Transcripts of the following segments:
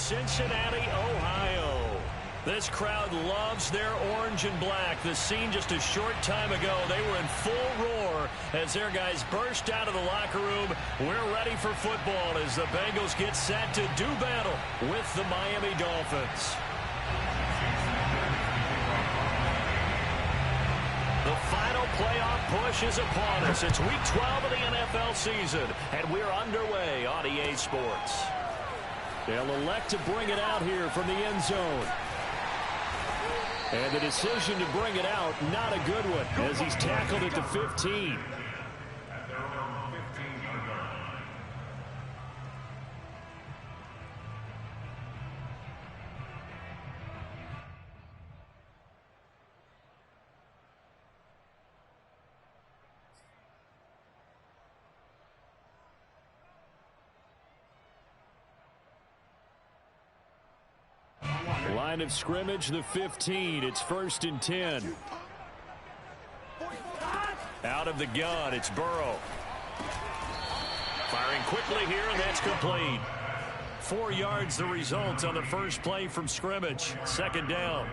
Cincinnati, Ohio. This crowd loves their orange and black. The scene just a short time ago, they were in full roar as their guys burst out of the locker room. We're ready for football as the Bengals get set to do battle with the Miami Dolphins. The final playoff push is upon us. It's Week 12 of the NFL season, and we're underway on EA Sports. They'll elect to bring it out here from the end zone. And the decision to bring it out, not a good one, as he's tackled at the 15. Line of scrimmage, the 15. It's 1st and 10. Out of the gun, it's Burrow. Firing quickly here, and that's complete. 4 yards the result on the first play from scrimmage. 2nd down.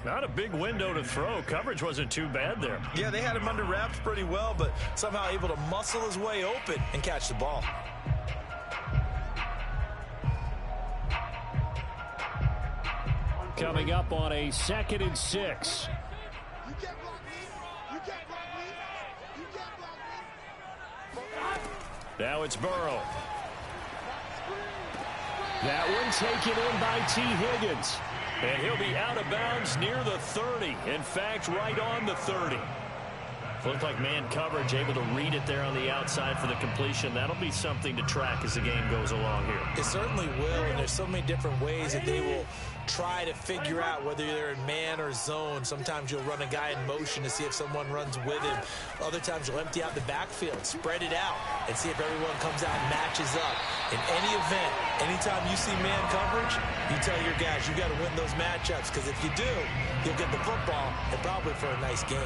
Not a big window to throw. Coverage wasn't too bad there. Yeah, they had him under wraps pretty well, but somehow able to muscle his way open and catch the ball. Coming up on a 2nd and 6. Now it's Burrow. That one taken in by T. Higgins. And he'll be out of bounds near the 30. In fact, right on the 30. Looked like man coverage, able to read it there on the outside for the completion. That'll be something to track as the game goes along here. It certainly will, and there's so many different ways that they will try to figure out whether they're in man or zone. Sometimes you'll run a guy in motion to see if someone runs with him. Other times you'll empty out the backfield, spread it out, and see if everyone comes out and matches up. In any event, anytime you see man coverage, you tell your guys you got to win those matchups, because if you do, you'll get the football and probably for a nice game.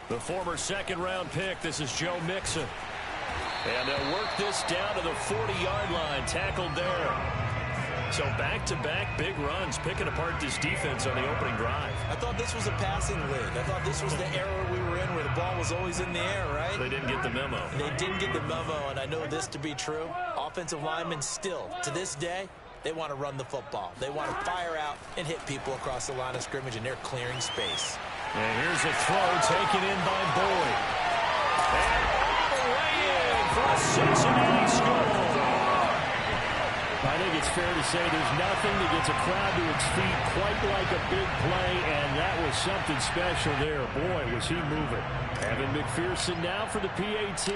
The former second-round pick, this is Joe Mixon. And they'll work this down to the 40-yard line, tackled there. So back-to-back big runs, picking apart this defense on the opening drive. I thought this was a passing league. I thought this was the era we were in where the ball was always in the air, right? They didn't get the memo. They didn't get the memo, and I know this to be true. Offensive linemen still, to this day, they want to run the football. They want to fire out and hit people across the line of scrimmage, and they're clearing space. And here's a throw taken in by Boyd. And all the way in for a Cincinnati score. I think it's fair to say there's nothing that gets a crowd to its feet quite like a big play, and that was something special there. Boy, was he moving. Evan McPherson now for the PAT.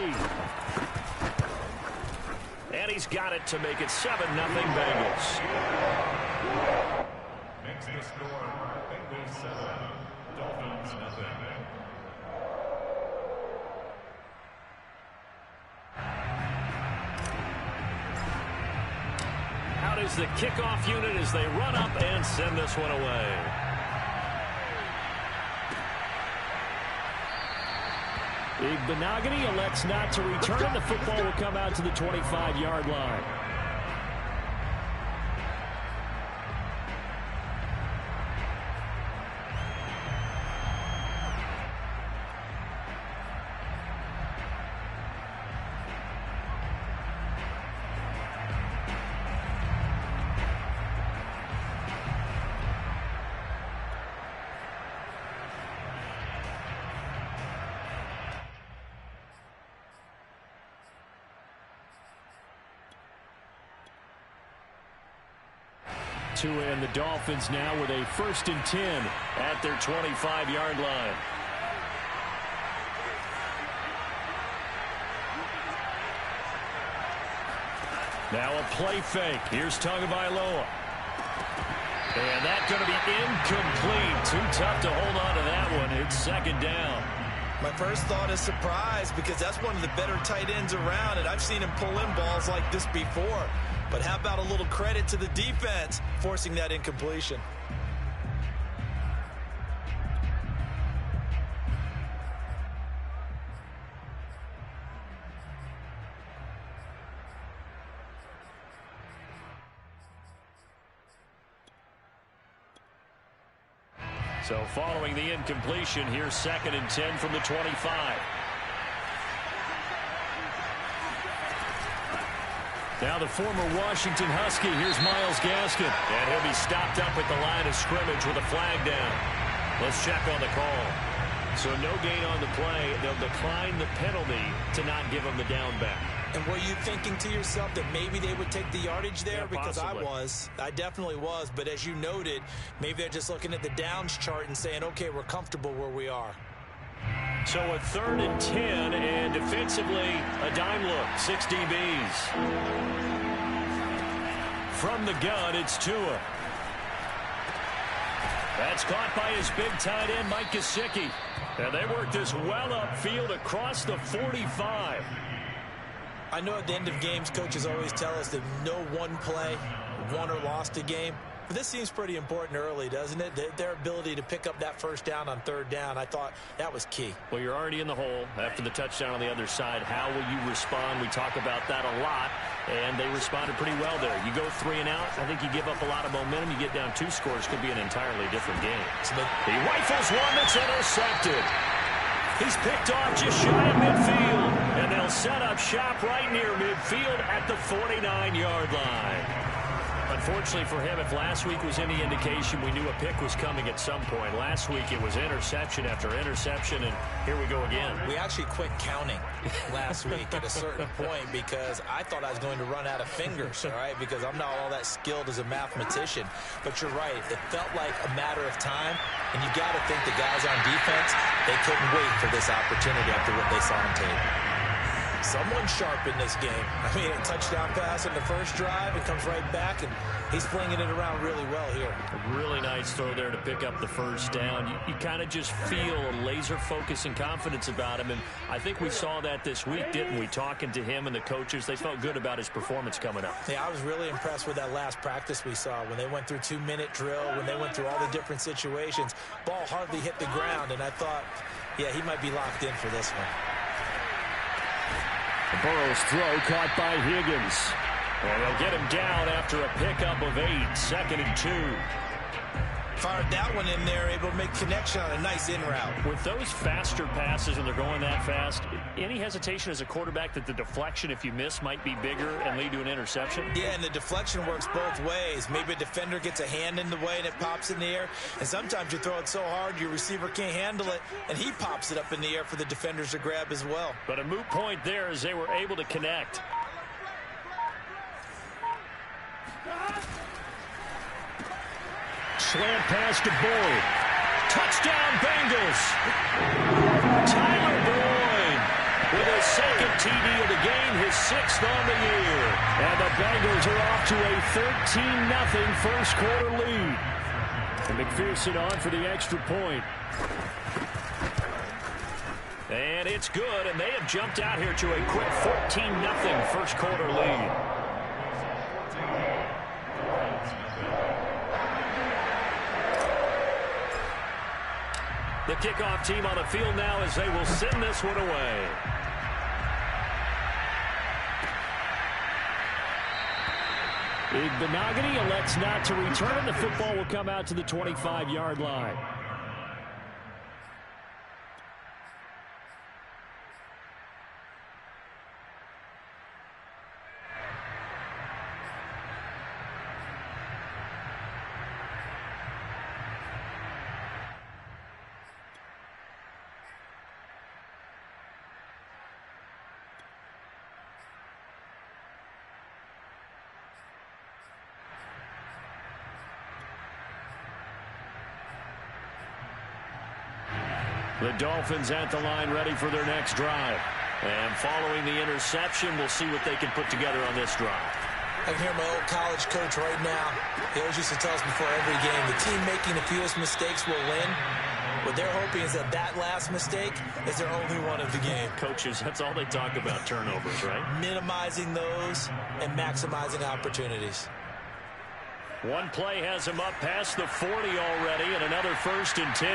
And he's got it to make it 7-0 Bengals. Makes the score Bengals 7, Dolphins nothing. Out is the kickoff unit as they run up and send this one away. Benogany elects not to return. The football will come out to the 25-yard line. And the Dolphins now with a 1st and 10 at their 25-yard line. Now a play fake. Here's Tagovailoa. And that's going to be incomplete. Too tough to hold on to that one. It's second down. My first thought is surprise because that's one of the better tight ends around, and I've seen him pull in balls like this before. But how about a little credit to the defense forcing that incompletion? So following the incompletion, here's 2nd and 10 from the 25. Now the former Washington Husky, here's Myles Gaskin. And he'll be stopped up at the line of scrimmage with a flag down. Let's check on the call. So no gain on the play. They'll decline the penalty to not give him the down back. And were you thinking to yourself that maybe they would take the yardage there? Yeah, because possibly. I definitely was. But as you noted, maybe they're just looking at the downs chart and saying, okay, we're comfortable where we are. So a 3rd and 10, and defensively, a dime look, 6 DBs. From the gun, it's Tua. That's caught by his big tight end, Mike Gesicki. And they work this well upfield across the 45. I know at the end of games, coaches always tell us that no one play won or lost a game. But this seems pretty important early, doesn't it? Their ability to pick up that first down on 3rd down, I thought that was key. Well, you're already in the hole after the touchdown on the other side. How will you respond? We talk about that a lot, and they responded pretty well there. You go 3 and out, I think you give up a lot of momentum. You get down 2 scores, could be an entirely different game. He rifles one that's intercepted. He's picked off just shy of midfield, and they'll set up shop right near midfield at the 49-yard line. Unfortunately for him, if last week was any indication, we knew a pick was coming at some point. Last week it was interception after interception, and here we go again. We actually quit counting last week at a certain point because I thought I was going to run out of fingers, all right, because I'm not all that skilled as a mathematician. But you're right. It felt like a matter of time, and you got to think the guys on defense, they couldn't wait for this opportunity after what they saw on tape. Someone sharp in this game. I mean, a touchdown pass in the first drive. It comes right back, and he's flinging it around really well here. A really nice throw there to pick up the first down. You kind of just feel a laser focus and confidence about him, and I think we saw that this week, didn't we? Talking to him and the coaches, they felt good about his performance coming up. Yeah, I was really impressed with that last practice we saw when they went through 2-minute drill, when they went through all the different situations. Ball hardly hit the ground, and I thought, yeah, he might be locked in for this one. Burrow's throw caught by Higgins. And they'll get him down after a pickup of 8, 2nd and 2. Fired that one in there, able to make connection on a nice in route. With those faster passes and they're going that fast, any hesitation as a quarterback that the deflection, if you miss, might be bigger and lead to an interception? Yeah, and the deflection works both ways. Maybe a defender gets a hand in the way and it pops in the air. And sometimes you throw it so hard your receiver can't handle it, and he pops it up in the air for the defenders to grab as well. But a moot point there as they were able to connect. Slant pass to Boyd. Touchdown, Bengals. Tyler Boyd with his 2nd TD of the game, his 6th on the year. And the Bengals are off to a 13-0 first quarter lead. And McPherson on for the extra point. And it's good, and they have jumped out here to a quick 14-0 first quarter lead. The kickoff team on the field now as they will send this one away. Igbenogany elects not to return. The football will come out to the 25-yard line. The Dolphins at the line ready for their next drive. And following the interception, we'll see what they can put together on this drive. I can hear my old college coach right now. He always used to tell us before every game, the team making the fewest mistakes will win. What they're hoping is that that last mistake is their only one of the game. Coaches, that's all they talk about, turnovers, right? Minimizing those and maximizing opportunities. One play has him up past the 40 already, and another 1st and 10.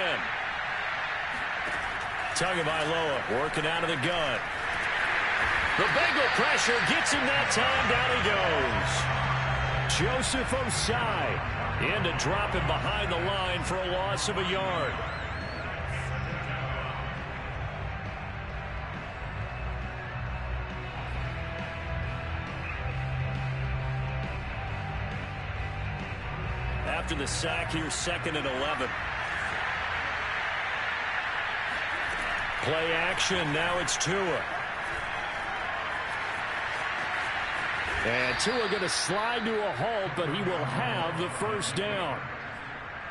Tagovailoa working out of the gun. The Bengal pressure gets him that time. Down he goes. Joseph Osai in to drop him behind the line for a loss of a yard. After the sack here, 2nd and 11. Play action. Now it's Tua. And Tua going to slide to a halt, but he will have the 1st down.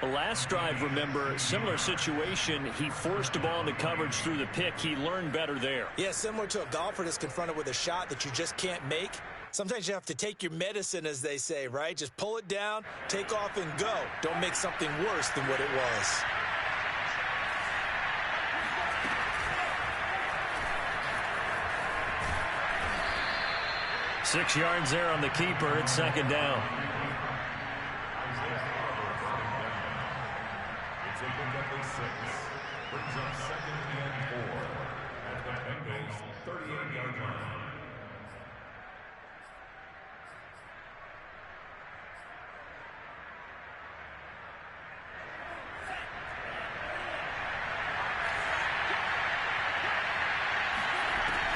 The last drive, remember, similar situation. He forced the ball into coverage through the pick. He learned better there. Yeah, similar to a golfer that's confronted with a shot that you just can't make. Sometimes you have to take your medicine, as they say, right? Just pull it down, take off, and go. Don't make something worse than what it was. Six yards there on the keeper. It's 2nd down. It's incomplete 6. Brings up 2nd and 4 at the Bengals 38-yard line.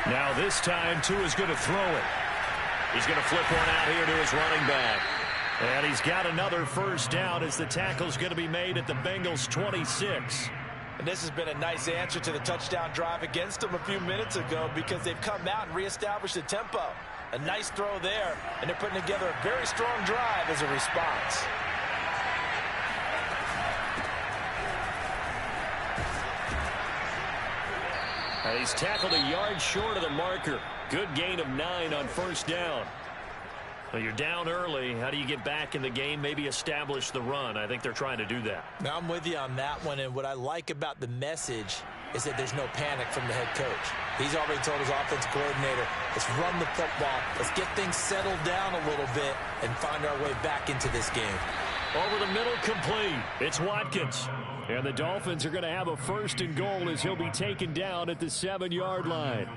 Now this time, Tua's going to throw it. He's going to flip one out here to his running back. And he's got another 1st down as the tackle's going to be made at the Bengals 26. And this has been a nice answer to the touchdown drive against them a few minutes ago because they've come out and reestablished the tempo. A nice throw there, and they're putting together a very strong drive as a response. And he's tackled a yard short of the marker. Good gain of 9 on 1st down. Well, you're down early. How do you get back in the game? Maybe establish the run. I think they're trying to do that. Now, I'm with you on that one, and what I like about the message is that there's no panic from the head coach. He's already told his offensive coordinator, let's run the football, let's get things settled down a little bit and find our way back into this game. Over the middle, complete. It's Watkins. And the Dolphins are going to have a 1st and goal as he'll be taken down at the 7-yard line.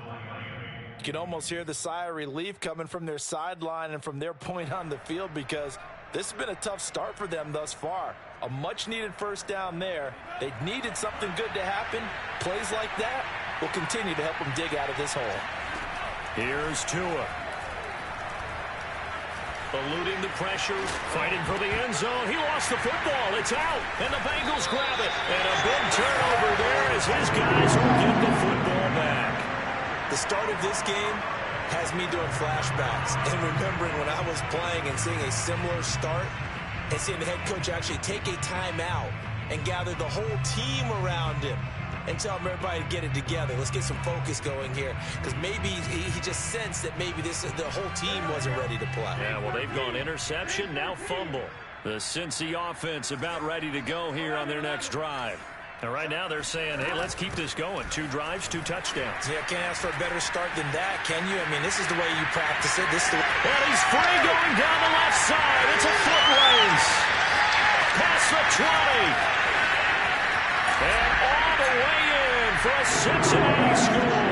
You can almost hear the sigh of relief coming from their sideline and from their point on the field because this has been a tough start for them thus far. A much-needed 1st down there. They needed something good to happen. Plays like that will continue to help them dig out of this hole. Here's Tua. Eluding the pressure, fighting for the end zone. He lost the football. It's out, and the Bengals grab it. And a big turnover there as his guys will get the football back. The start of this game has me doing flashbacks and remembering when I was playing and seeing a similar start and seeing the head coach actually take a timeout and gather the whole team around him and tell everybody to get it together. Let's get some focus going here because maybe he just sensed that maybe the whole team wasn't ready to play. Yeah, well, they've gone interception, now fumble. The Cincy offense about ready to go here on their next drive. And right now they're saying, hey, let's keep this going. 2 drives, 2 touchdowns. Yeah, can't ask for a better start than that, can you? I mean, this is the way you practice it. This is the way. And he's free going down the left side. It's a foot race. Past the 20. And all the way in for a Cincinnati score.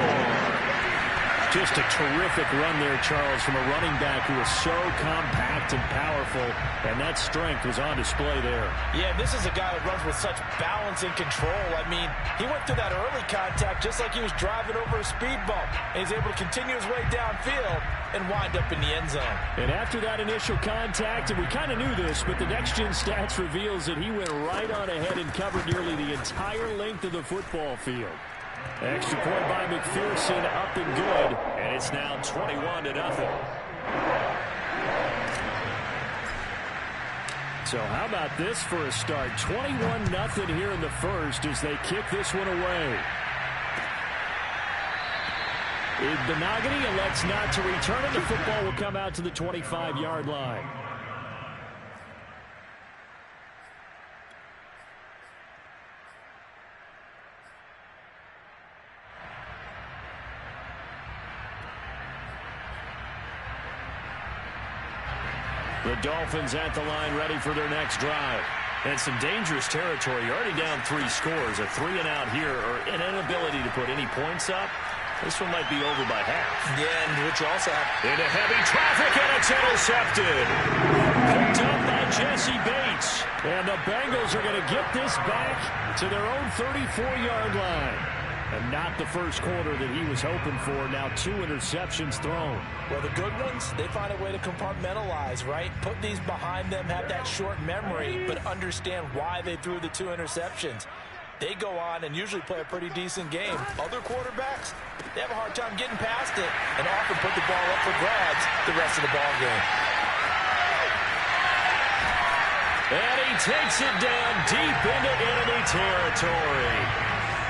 Just a terrific run there, Charles, from a running back who is so compact and powerful, and that strength was on display there. Yeah, this is a guy that runs with such balance and control. I mean, he went through that early contact just like he was driving over a speed bump, and he's able to continue his way downfield and wind up in the end zone. And after that initial contact, and we kind of knew this, but the next-gen stats reveals that he went right on ahead and covered nearly the entire length of the football field. Extra point by McPherson, up and good, and it's now 21-0. So how about this for a start? 21-0 here in the first as they kick this one away. Igbenogany elects not to return it. The football will come out to the 25-yard line. The Dolphins at the line ready for their next drive. And some dangerous territory. You're already down 3 scores. A 3-and-out here, or an inability to put any points up. This one might be over by half. Yeah, and which also into heavy traffic, and it's intercepted. Picked up by Jesse Bates. And the Bengals are going to get this back to their own 34-yard line. And not the first quarter that he was hoping for. Now 2 interceptions thrown. Well, the good ones, they find a way to compartmentalize, right? Put these behind them, have that short memory, but understand why they threw the 2 interceptions. They go on and usually play a pretty decent game. Other quarterbacks, they have a hard time getting past it and often put the ball up for grabs the rest of the ball game. And he takes it down deep into enemy territory.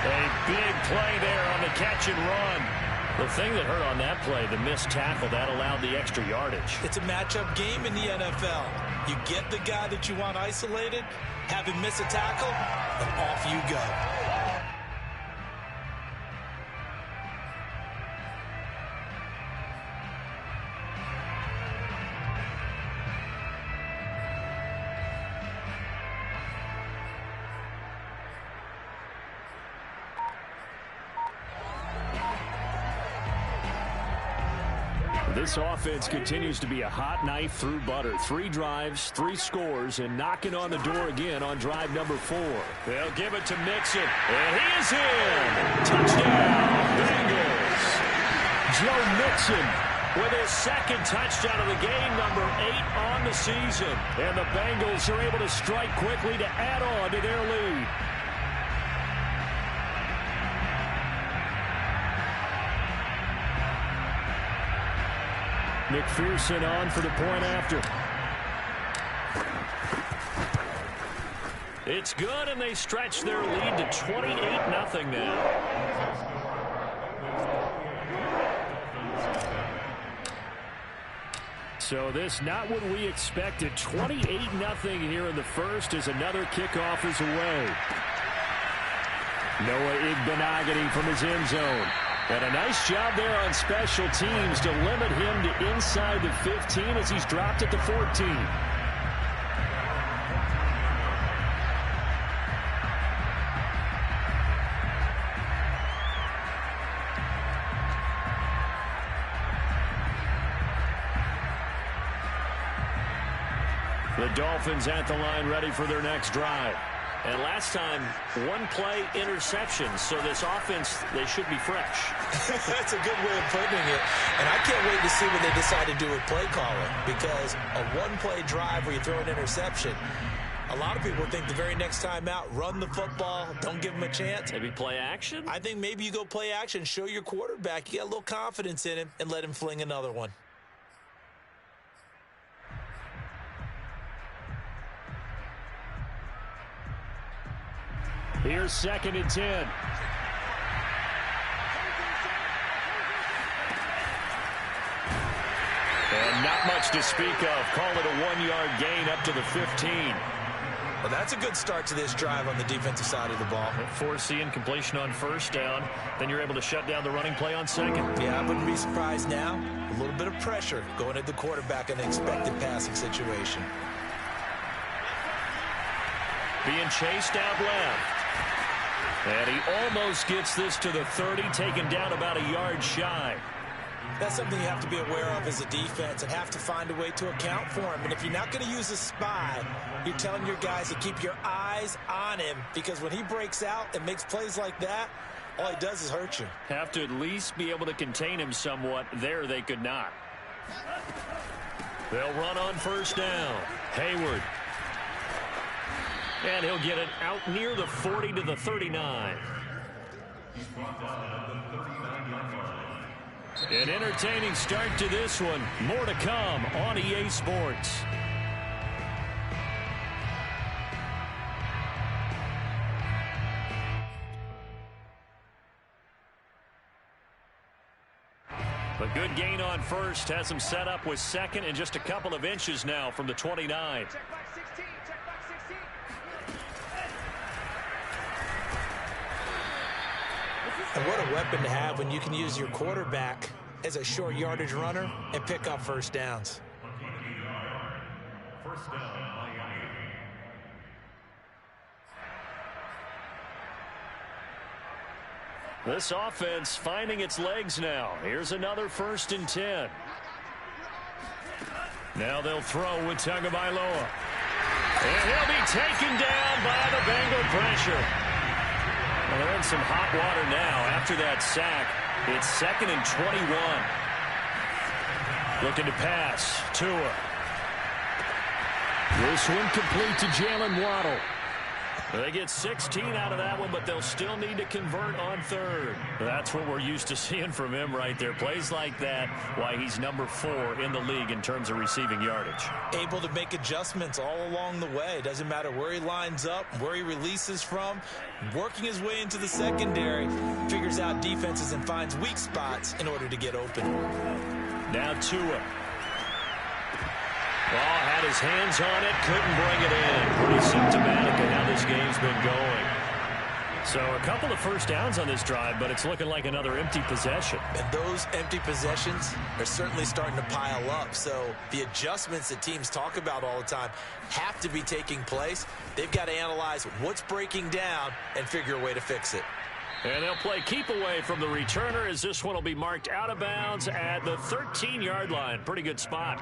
A big play there on the catch and run. The thing that hurt on that play, the missed tackle, that allowed the extra yardage. It's a matchup game in the NFL. You get the guy that you want isolated, have him miss a tackle, and off you go. This offense continues to be a hot knife through butter. 3 drives, 3 scores, and knocking on the door again on drive number 4. They'll give it to Mixon, and he is in. Touchdown, Bengals. Joe Mixon with his 2nd touchdown of the game, number 8 on the season. And the Bengals are able to strike quickly to add on to their lead. McPherson on for the point after. It's good, and they stretch their lead to 28-0 now. So this not what we expected. 28-0 here in the first as another kickoff is away. Noah Igbenogany from his end zone. And a nice job there on special teams to limit him to inside the 15 as he's dropped at the 14. The Dolphins at the line ready for their next drive. And last time, 1-play interception. So this offense, they should be fresh. That's a good way of putting it. And I can't wait to see what they decide to do with play calling. Because a 1-play drive where you throw an interception, a lot of people think the very next time out, run the football, don't give them a chance. Maybe play action? I think maybe you go play action, show your quarterback, you get a little confidence in him, and let him fling another one. Here's 2nd and 10. And not much to speak of. Call it a 1-yard gain up to the 15. Well, that's a good start to this drive on the defensive side of the ball. Forcing completion on 1st down. Then you're able to shut down the running play on 2nd. Yeah, I wouldn't be surprised now. A little bit of pressure going at the quarterback in an expected passing situation. Being chased out left. And he almost gets this to the 30, taken down about a yard shy. That's something you have to be aware of as a defense and have to find a way to account for him. And if you're not going to use a spy, you're telling your guys to keep your eyes on him, because when he breaks out and makes plays like that, all he does is hurt you. Have to at least be able to contain him somewhat. There they could not. They'll run on 1st down. Hayward. And he'll get it out near the 40 to the 39. An entertaining start to this one. More to come on EA Sports. A good gain on first has him set up with second and just a couple of inches now from the 29. And what a weapon to have when you can use your quarterback as a short yardage runner and pick up first downs. First down, Miami. This offense finding its legs now. Here's another 1st and 10. Now they'll throw with Tagovailoa. And he'll be taken down by the Bengal pressure. Well, they're in some hot water now after that sack. It's 2nd and 21. Looking to pass. Tua. This one complete to Jalen Waddle. They get 16 out of that one, but they'll still need to convert on 3rd. That's what we're used to seeing from him right there. Plays like that, why he's number 4 in the league in terms of receiving yardage. Able to make adjustments all along the way. Doesn't matter where he lines up, where he releases from. Working his way into the secondary, figures out defenses and finds weak spots in order to get open. Now Tua. Ball had his hands on it, couldn't bring it in. Pretty symptomatic of how this game's been going. So a couple of first downs on this drive, but it's looking like another empty possession. And those empty possessions are certainly starting to pile up. So the adjustments that teams talk about all the time have to be taking place. They've got to analyze what's breaking down and figure a way to fix it. And they'll play keep away from the returner as this one will be marked out of bounds at the 13-yard line. Pretty good spot.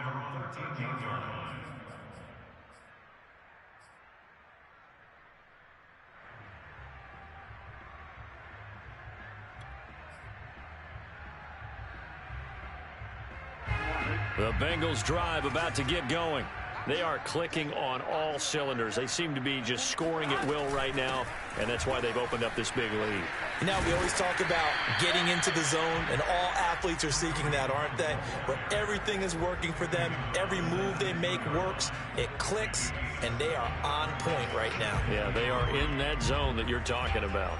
The Bengals drive about to get going. They are clicking on all cylinders. They seem to be just scoring at will right now, and that's why they've opened up this big lead. Now, we always talk about getting into the zone, and all athletes are seeking that, aren't they? Where everything is working for them. Every move they make works. It clicks, and they are on point right now. Yeah, they are in that zone that you're talking about.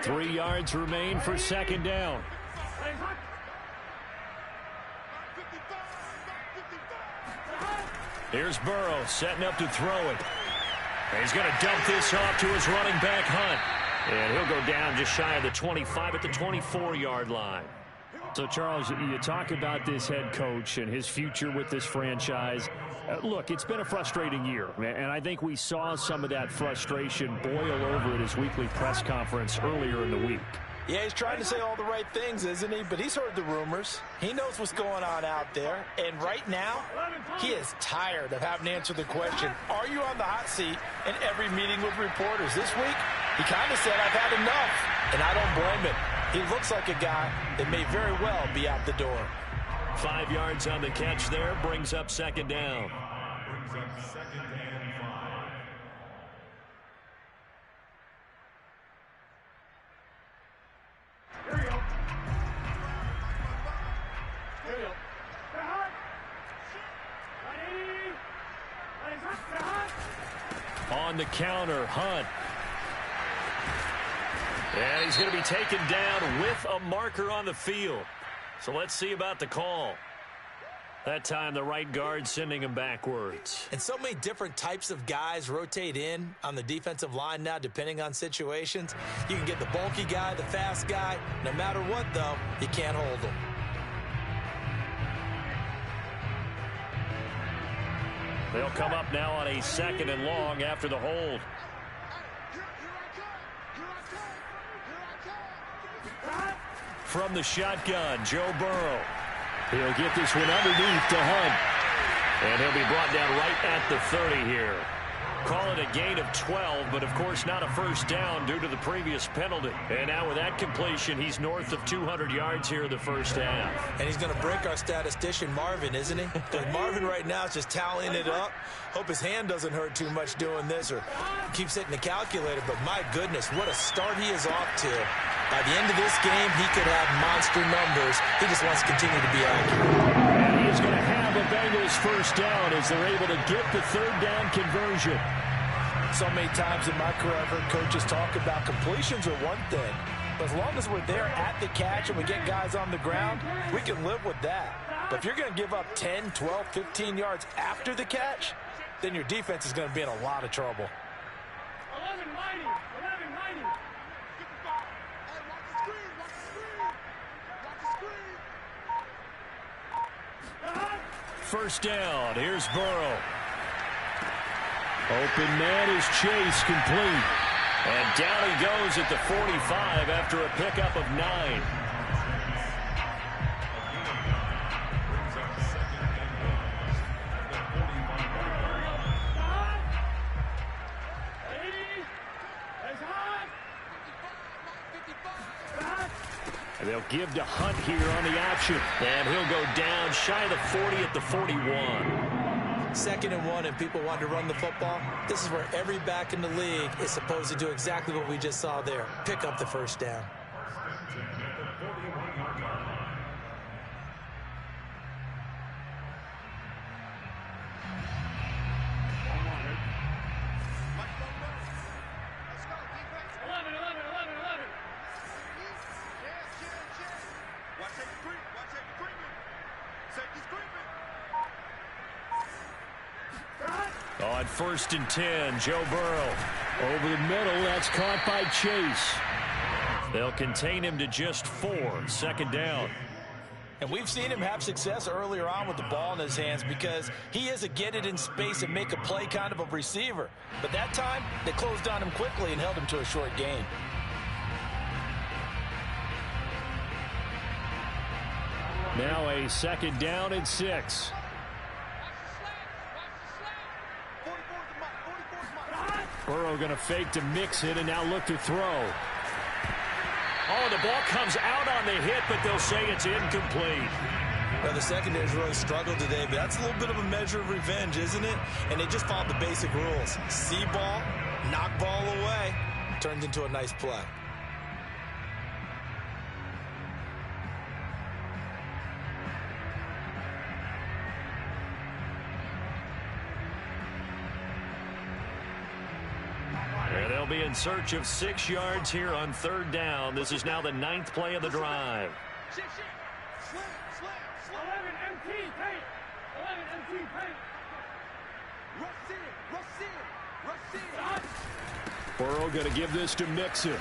Three yards remain for second down. Here's Burrow setting up to throw it. And he's going to dump this off to his running back, Hunt. And he'll go down just shy of the 25 at the 24-yard line. So, Charles, you talk about this head coach and his future with this franchise. Look, it's been a frustrating year, and I think we saw some of that frustration boil over at his weekly press conference earlier in the week. Yeah, he's trying to say all the right things, isn't he? But he's heard the rumors. He knows what's going on out there. And right now, he is tired of having to answer the question, are you on the hot seat in every meeting with reporters? This week, he kind of said, I've had enough. And I don't blame him. He looks like a guy that may very well be out the door. 5 yards on the catch there, brings up second down. Brings up second and 5. Here we go. Here we go. On the counter, Hunt. And he's going to be taken down with a marker on the field. So let's see about the call. That time the right guard sending him backwards. And so many different types of guys rotate in on the defensive line now depending on situations. You can get the bulky guy, the fast guy. No matter what, though, you can't hold them. They'll come up now on a second and long after the hold. From the shotgun, Joe Burrow. He'll get this one underneath to Hunt. And he'll be brought down right at the 30 here. Call it a gain of 12, but of course not a first down due to the previous penalty. And now with that completion, he's north of 200 yards here in the first half. And he's going to break our statistician Marvin, isn't he? Because Marvin right now is just tallying it up. Hope his hand doesn't hurt too much doing this or keeps hitting the calculator. But my goodness, what a start he is off to. By the end of this game, he could have monster numbers. He just wants to continue to be accurate. And he is going to have a Bengals first down as they're able to get the third down conversion. So many times in my career, I've heard coaches talk about completions are one thing. But as long as we're there at the catch and we get guys on the ground, we can live with that. But if you're going to give up 10, 12, 15 yards after the catch, then your defense is going to be in a lot of trouble. 11-90. First down. Here's Burrow. Open man is Chase, complete. And down he goes at the 45 after a pickup of 9. And they'll give to Hunt here on the option. And he'll go down shy of the 40 at the 41. 2nd and 1 and people want to run the football. This is where every back in the league is supposed to do exactly what we just saw there. Pick up the first down. On 1st and 10, Joe Burrow. Over the middle, that's caught by Chase. They'll contain him to just 4. 2nd down. And we've seen him have success earlier on with the ball in his hands because he is a get it in space and make a play kind of a receiver. But that time, they closed on him quickly and held him to a short gain. Now a 2nd down and 6. Burrow going to fake to mix it and now look to throw. Oh, the ball comes out on the hit, but they'll say it's incomplete. Well, the secondary's really struggled today, but that's a little bit of a measure of revenge, isn't it? And they just followed the basic rules. See ball, knock ball away, turns into a nice play. They'll be in search of 6 yards here on 3rd down. This is now the 9th play of the drive. 11 MT, paint. 11 MT, paint. Rush in. Burrow going to give this to Mixon.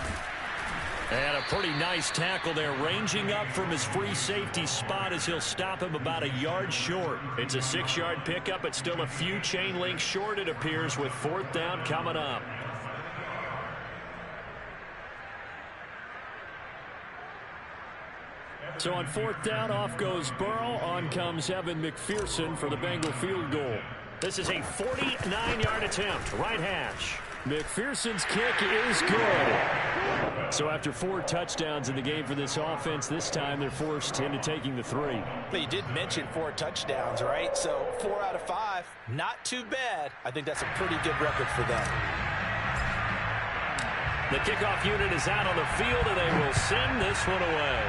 And a pretty nice tackle there, ranging up from his free safety spot as he'll stop him about a yard short. It's a 6-yard pickup, but still a few chain links short, it appears, with 4th down coming up. So on 4th down, off goes Burrow. On comes Evan McPherson for the Bengal field goal. This is a 49-yard attempt, right hash. McPherson's kick is good. So after 4 touchdowns in the game for this offense, this time they're forced into taking the 3. But you did mention 4 touchdowns, right? So 4 out of 5, not too bad. I think that's a pretty good record for them. The kickoff unit is out on the field, and they will send this one away.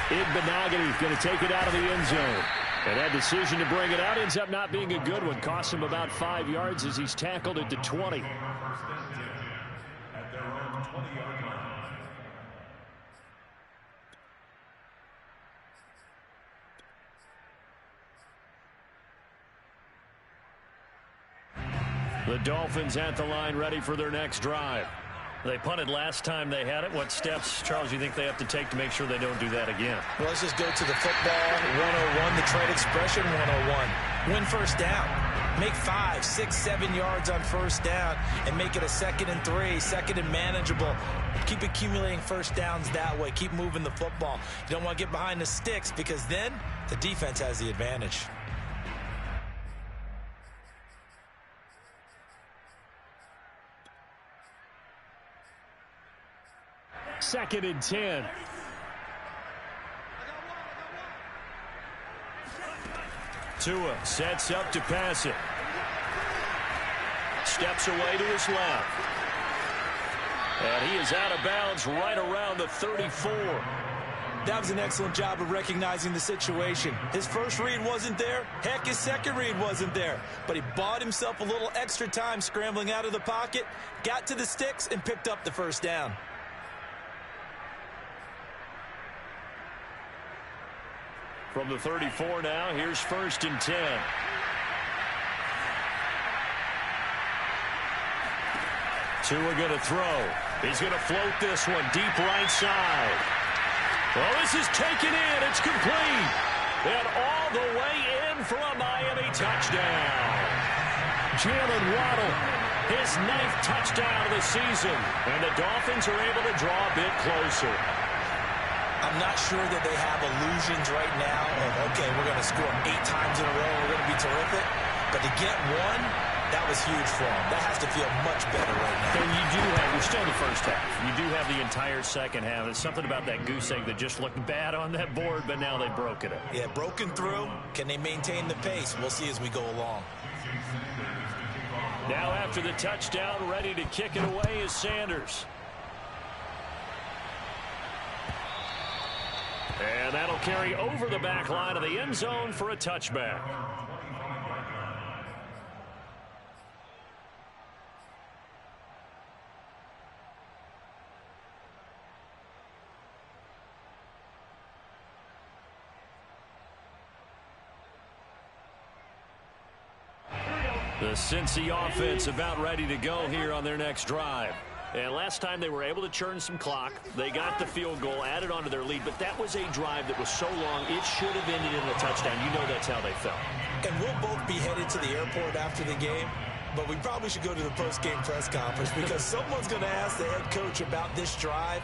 Igbenogany going to take it out of the end zone. And that decision to bring it out ends up not being a good one. Costs him about 5 yards as he's tackled at the 20. At their own 20-yard line. The Dolphins at the line, ready for their next drive. They punted last time they had it. What steps, Charles, you think they have to take to make sure they don't do that again? Well, let's just go to the football 101, the trade expression 101. Win first down. Make 5, 6, 7 yards on first down and make it a 2nd and 3, 2nd and manageable. Keep accumulating first downs that way. Keep moving the football. You don't want to get behind the sticks because then the defense has the advantage. Second and 10. Tua sets up to pass it. Steps away to his left. And he is out of bounds right around the 34. That was an excellent job of recognizing the situation. His first read wasn't there. Heck, his second read wasn't there. But he bought himself a little extra time scrambling out of the pocket, got to the sticks, and picked up the first down. From the 34 now, here's 1st and 10. Tua going to throw. He's going to float this one deep right side. Well, this is taken in. It's complete. And all the way in for a Miami touchdown. Jalen Waddle, his 9th touchdown of the season. And the Dolphins are able to draw a bit closer. I'm not sure that they have illusions right now of, okay, we're going to score 8 times in a row. We're going to be terrific. But to get one, that was huge for them. That has to feel much better right now. And you're still in the first half. You do have the entire second half. There's something about that goose egg that just looked bad on that board, but now they've broken it. Yeah, broken through. Can they maintain the pace? We'll see as we go along. Now after the touchdown, ready to kick it away is Sanders. And that'll carry over the back line of the end zone for a touchback. The Cincy offense about ready to go here on their next drive. And last time they were able to churn some clock. They got the field goal, added onto their lead, but that was a drive that was so long, it should have ended in a touchdown. You know that's how they felt. And we'll both be headed to the airport after the game, but we probably should go to the post-game press conference because someone's going to ask the head coach about this drive,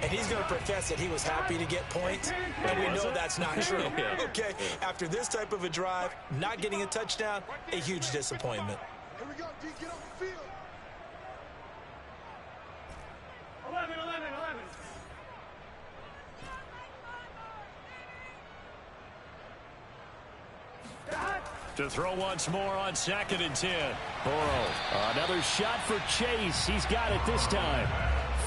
and he's going to profess that he was happy to get points, and we know that's not true. Okay, after this type of a drive, not getting a touchdown, a huge disappointment. Here we go, D, get off the field. 11. To throw once more on 2nd and 10. Burrow, another shot for Chase. He's got it this time.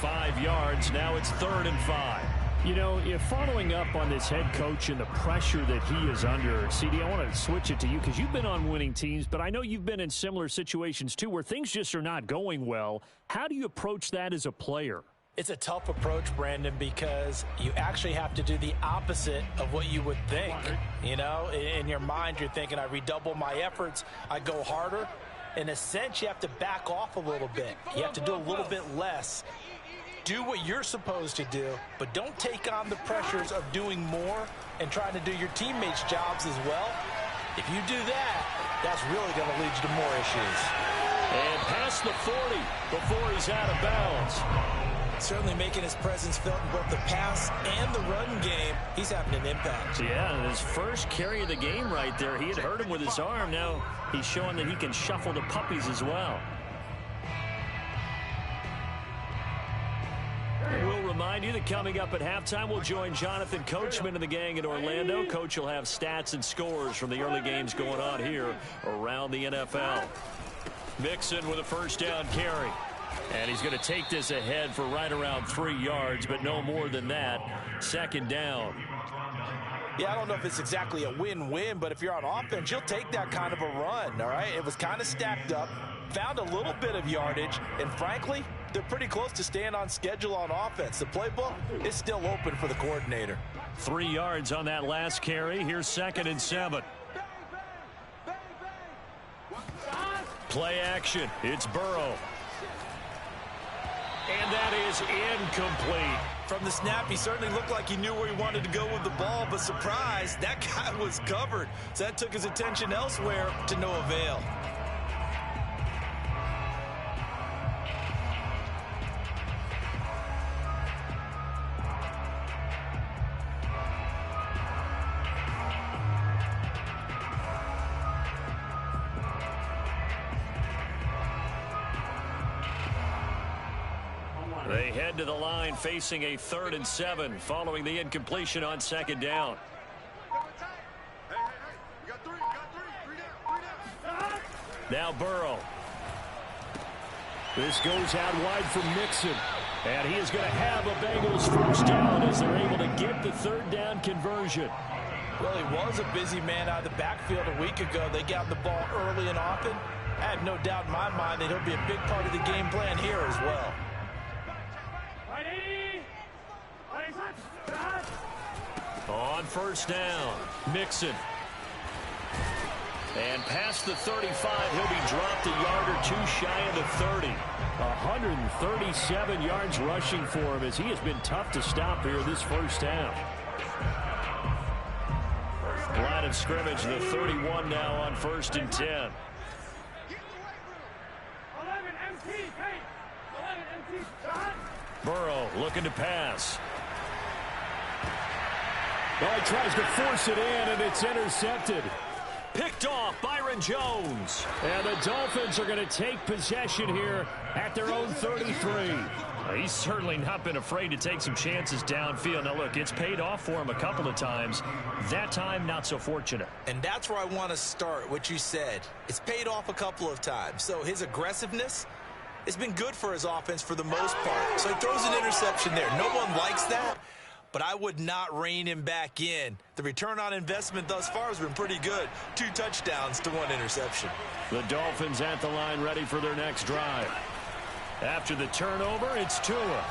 5 yards. Now it's 3rd and 5. You know, if following up on this head coach and the pressure that he is under, CD, I want to switch it to you because you've been on winning teams, but I know you've been in similar situations too where things just are not going well. How do you approach that as a player? It's a tough approach, Brandon, because you actually have to do the opposite of what you would think. You know, in your mind, you're thinking, I redouble my efforts, I go harder. In a sense, you have to back off a little bit. You have to do a little bit less. Do what you're supposed to do, but don't take on the pressures of doing more and trying to do your teammates' jobs as well. If you do that, that's really going to lead you to more issues. And past the 40 before he's out of bounds. Certainly making his presence felt in both the pass and the run game. He's having an impact. Yeah, his first carry of the game right there. He had hurt him with his arm. Now he's showing that he can shuffle the puppies as well. We'll remind you that coming up at halftime, we'll join Jonathan Coachman and the gang in Orlando. Coach will have stats and scores from the early games going on here around the NFL. Mixon with a first down carry. And he's going to take this ahead for right around 3 yards, but no more than that. 2nd down. Yeah, I don't know if it's exactly a win-win, but if you're on offense, you'll take that kind of a run, all right? It was kind of stacked up, found a little bit of yardage, and frankly, they're pretty close to staying on schedule on offense. The playbook is still open for the coordinator. 3 yards on that last carry. Here's 2nd and 7. Play action. It's Burrow. And that is incomplete. From the snap, he certainly looked like he knew where he wanted to go with the ball, but surprise, that guy was covered. So that took his attention elsewhere to no avail. They head to the line facing a 3rd and 7 following the incompletion on 2nd down. Now Burrow. This goes out wide for Mixon. And he is going to have a Bengals first down as they're able to get the third down conversion. Well, he was a busy man out of the backfield a week ago. They got the ball early and often. I have no doubt in my mind that he'll be a big part of the game plan here as well. On first down, Mixon. And past the 35, he'll be dropped a yard or two shy of the 30. 137 yards rushing for him as he has been tough to stop here this first half. Line of scrimmage, the 31 now on 1st and 10. 11 MT, hey! 11 MT, shot! Burrow looking to pass. Well, he tries to force it in, and it's intercepted. Picked off Byron Jones. And the Dolphins are going to take possession here at their own 33. He's certainly not been afraid to take some chances downfield. Now, look, it's paid off for him a couple of times. That time, not so fortunate. And that's where I want to start, what you said. It's paid off a couple of times. So his aggressiveness has been good for his offense for the most part. So he throws an interception there. No one likes that, but I would not rein him back in. The return on investment thus far has been pretty good. 2 touchdowns to 1 interception. The Dolphins at the line ready for their next drive. After the turnover, it's Tua.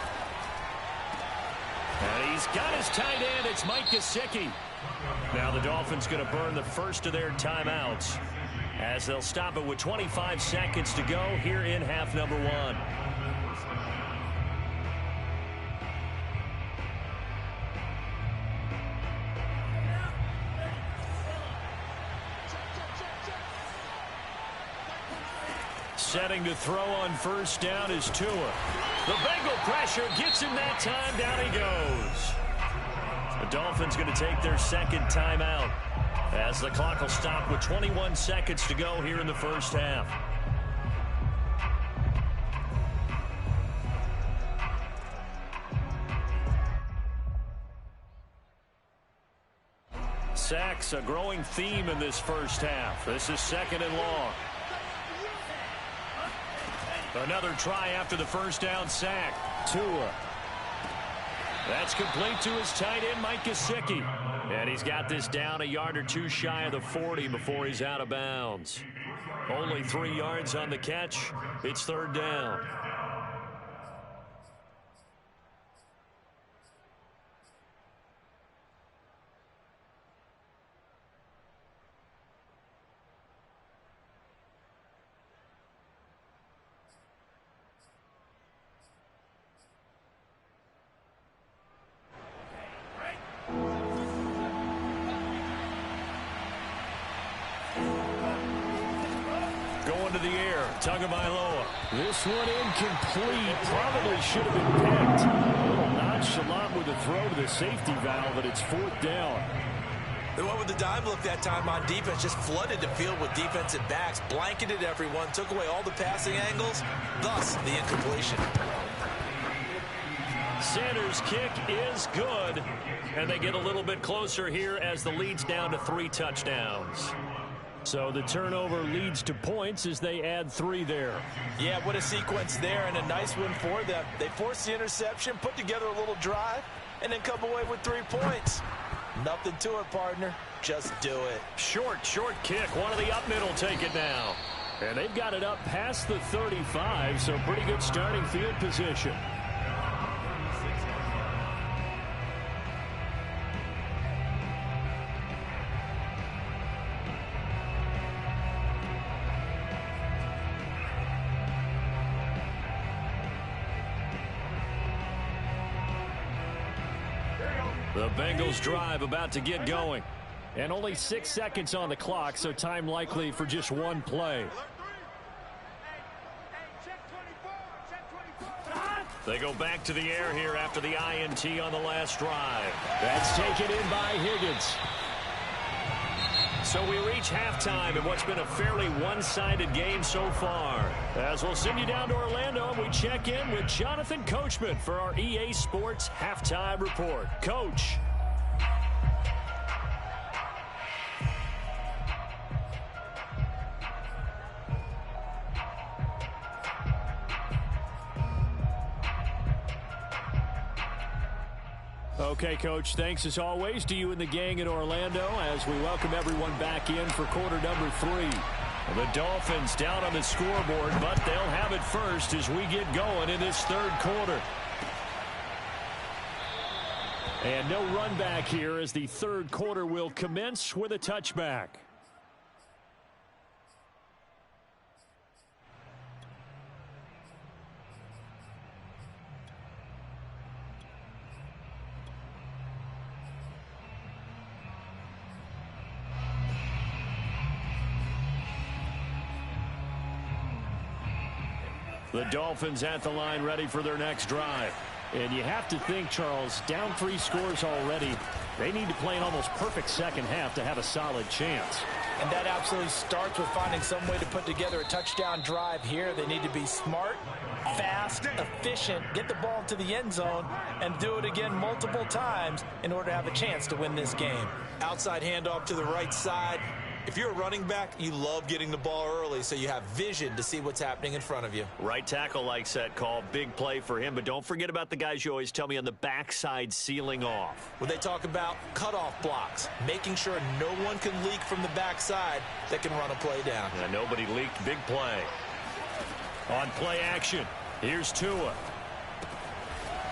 And he's got his tight end. It's Mike Gesicki. Now the Dolphins going to burn the first of their timeouts as they'll stop it with 25 seconds to go here in half number 1. Setting to throw on first down is Tua. The Bengal pressure gets him that time. Down he goes. The Dolphins going to take their second timeout as the clock will stop with 21 seconds to go here in the first half. Sacks, a growing theme in this first half. This is 2nd and long. Another try after the first down sack. Tua. That's complete to his tight end, Mike Gesicki. And he's got this down a yard or two shy of the 40 before he's out of bounds. Only 3 yards on the catch. It's 3rd down. Going to the air, Tagovailoa. This one incomplete. Probably should have been picked. A little nonchalant with a throw to the safety valve, but it's 4th down. They went with the dime look that time on defense, just flooded the field with defensive backs, blanketed everyone, took away all the passing angles, thus the incompletion. Sanders' kick is good, and they get a little bit closer here as the lead's down to 3 touchdowns. So the turnover leads to points as they add 3 there. Yeah, what a sequence there, and a nice one for them. They forced the interception, put together a little drive, and then come away with 3 points. Nothing to it, partner. Just do it. Short kick. One of the up middle take it now. And they've got it up past the 35, so pretty good starting field position. The Bengals drive about to get going. And only 6 seconds on the clock, so time likely for just 1 play. They go back to the air here after the INT on the last drive. That's taken in by Higgins. So we reach halftime in what's been a fairly one-sided game so far. As we'll send you down to Orlando, and we check in with Jonathan Coachman for our EA Sports Halftime Report. Coach. Okay, Coach, thanks as always to you and the gang in Orlando as we welcome everyone back in for quarter number 3. The Dolphins down on the scoreboard, but they'll have it first as we get going in this third quarter. And no run back here as the third quarter will commence with a touchback. The Dolphins at the line ready for their next drive. And you have to think, Charles, down 3 scores already. They need to play an almost perfect second half to have a solid chance. And that absolutely starts with finding some way to put together a touchdown drive here. They need to be smart, fast, efficient, get the ball to the end zone, and do it again multiple times in order to have a chance to win this game. Outside handoff to the right side. If you're a running back, you love getting the ball early so you have vision to see what's happening in front of you. Right tackle likes that call. Big play for him. But don't forget about the guys you always tell me on the backside sealing off. When they talk about cutoff blocks, making sure no one can leak from the backside that can run a play down. Yeah, nobody leaked. Big play. On play action, here's Tua.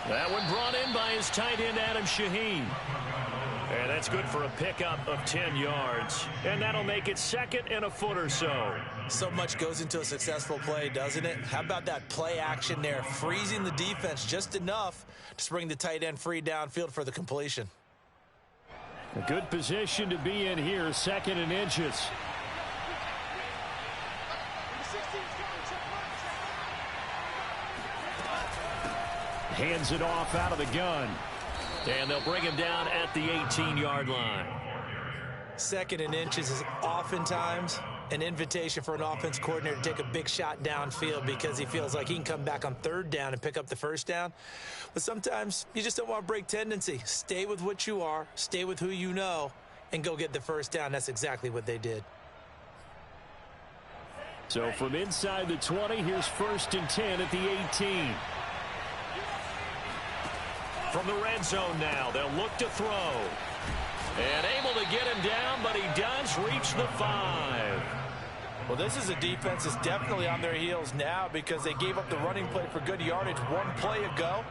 That one brought in by his tight end, Adam Shaheen. And that's good for a pickup of 10 yards. And that'll make it second and a foot or so. So much goes into a successful play, doesn't it? How about that play action there, freezing the defense just enough to bring the tight end free downfield for the completion. A good position to be in here, second and inches. Hands it off out of the gun. And they'll bring him down at the 18-yard line. Second and inches is oftentimes an invitation for an offense coordinator to take a big shot downfield because he feels like he can come back on third down and pick up the first down. But sometimes you just don't want to break tendency. Stay with what you are, stay with who you know, and go get the first down. That's exactly what they did. So from inside the 20, here's 1st and 10 at the 18. From the red zone now, they'll look to throw. And able to get him down, but he does reach the 5. Well, this is a defense that's definitely on their heels now because they gave up the running play for good yardage one play ago.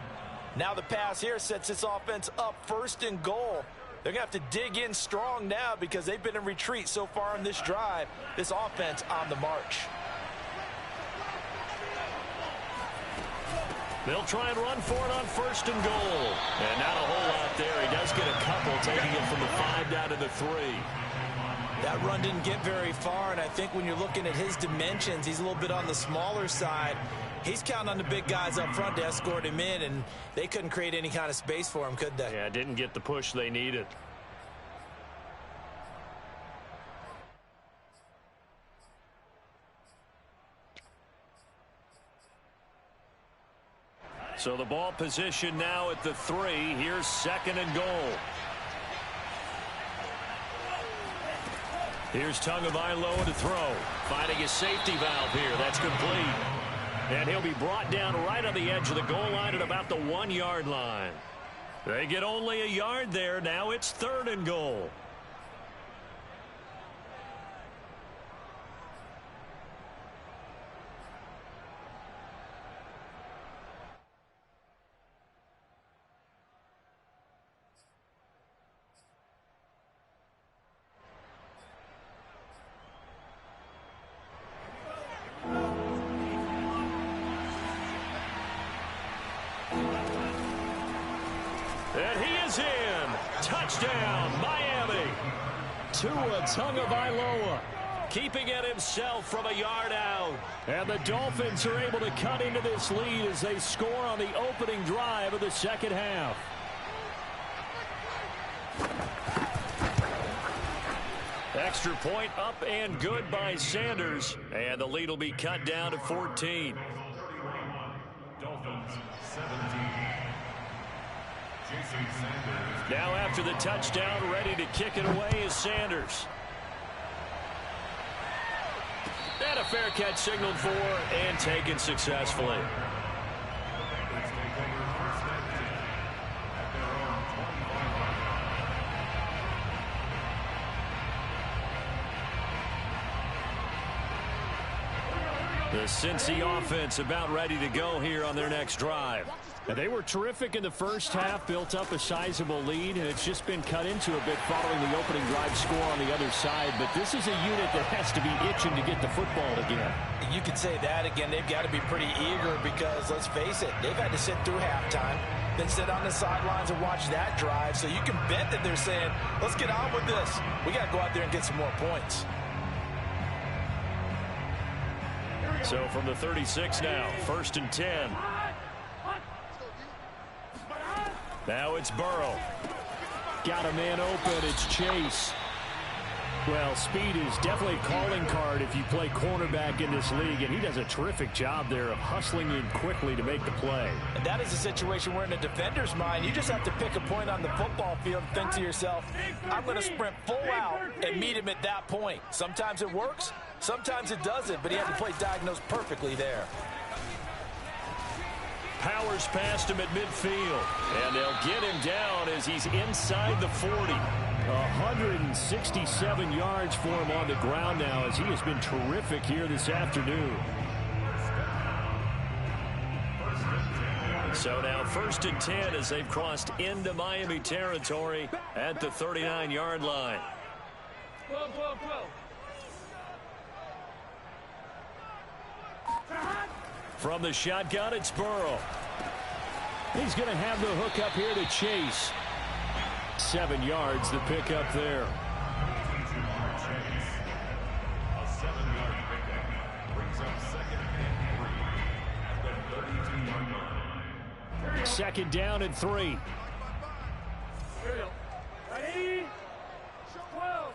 Now the pass here sets this offense up 1st and goal. They're going to have to dig in strong now because they've been in retreat so far on this drive. This offense on the march. They'll try and run for it on 1st and goal. And not a whole lot there. He does get a couple, taking it from the 5 down to the 3. That run didn't get very far, and I think when you're looking at his dimensions, he's a little bit on the smaller side. He's counting on the big guys up front to escort him in, and they couldn't create any kind of space for him, could they? Yeah, didn't get the push they needed. So the ball position now at the 3. Here's 2nd and goal. Here's Tagovailoa to throw. Finding his safety valve here. That's complete. And he'll be brought down right on the edge of the goal line at about the 1-yard line. They get only a yard there. Now it's 3rd and goal. And he is in. Touchdown, Miami. Tua Tagovailoa Keeping it himself from a yard out. And the Dolphins are able to cut into this lead as they score on the opening drive of the second half. Extra point up and good by Sanders. And the lead will be cut down to 14. Dolphins 17. Now after the touchdown, ready to kick it away is Sanders. And a fair catch signaled for and taken successfully. The Cincy offense about ready to go here on their next drive. And they were terrific in the first half, built up a sizable lead, and it's just been cut into a bit following the opening drive score on the other side. But this is a unit that has to be itching to get the football again. You could say that again. They've got to be pretty eager because, let's face it, they've had to sit through halftime, then sit on the sidelines and watch that drive. So you can bet that they're saying, let's get on with this. We got to go out there and get some more points. So from the 36 now, 1st and 10. Now it's Burrow. Got a man open. It's Chase. Well, speed is definitely a calling card if you play cornerback in this league, and he does a terrific job there of hustling in quickly to make the play. And that is a situation where in a defender's mind, you just have to pick a point on the football field and think to yourself, I'm going to sprint full out and meet him at that point. Sometimes it works, sometimes it doesn't, but he had to play diagnose perfectly there. Powers past him at midfield, and they'll get him down as he's inside the 40. 167 yards for him on the ground now as he has been terrific here this afternoon. So now 1st and 10 as they've crossed into Miami territory at the 39-yard line. From the shotgun, it's Burrow. He's going to have the hook up here to Chase. 7 yards, the pickup there. A 7-yard pickup brings up 2nd and 3 at the 32-yard line. 2nd down and 3. Ready? 12.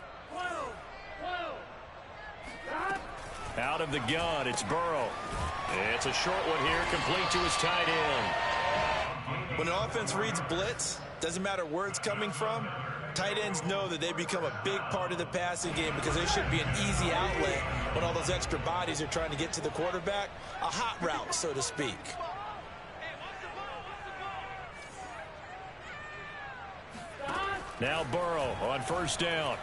Out of the gun, it's Burrow. It's a short one here, complete to his tight end. When an offense reads blitz, doesn't matter where it's coming from, tight ends know that they become a big part of the passing game because there should be an easy outlet when all those extra bodies are trying to get to the quarterback. A hot route, so to speak. Now Burrow on 1st down.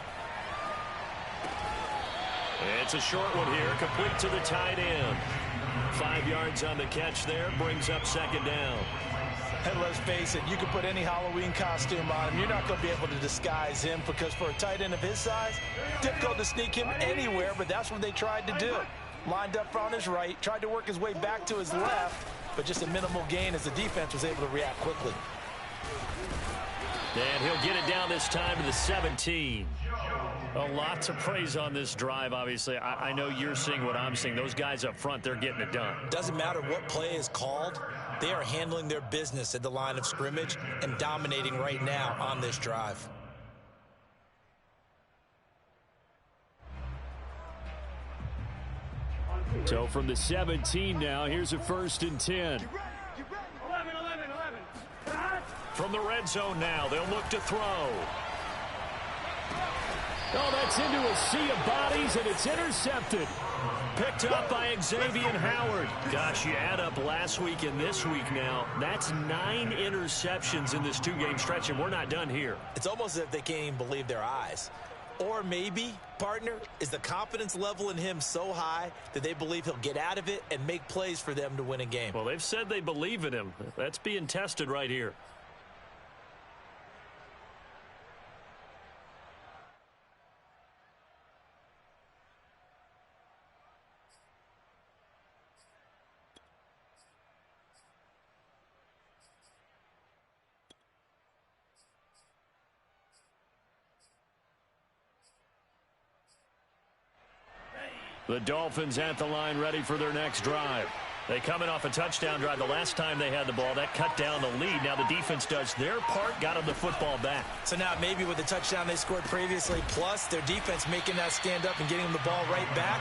It's a short one here, complete to the tight end. 5 yards on the catch there, brings up 2nd down. And let's face it, you can put any Halloween costume on him. You're not going to be able to disguise him because for a tight end of his size, difficult to sneak him anywhere, but that's what they tried to do. Lined up on his right, tried to work his way back to his left, but just a minimal gain as the defense was able to react quickly. And he'll get it down this time to the 17. A lot to praise on this drive, obviously. I know you're seeing what I'm seeing. Those guys up front, they're getting it done. Doesn't matter what play is called. They are handling their business at the line of scrimmage and dominating right now on this drive. So from the 17 now, here's a 1st and 10. 11. From the red zone now, they'll look to throw. Oh, that's into a sea of bodies, and it's intercepted. Picked up by Xavier Howard. Gosh, you add up last week and this week now. That's 9 interceptions in this 2-game stretch, and we're not done here. It's almost as if they can't even believe their eyes. Or maybe, partner, is the confidence level in him so high that they believe he'll get out of it and make plays for them to win a game. Well, they've said they believe in him. That's being tested right here. The Dolphins at the line ready for their next drive. They coming off a touchdown drive the last time they had the ball. That cut down the lead. Now the defense does their part, got them the football back. So now maybe with the touchdown they scored previously, plus their defense making that stand up and getting them the ball right back,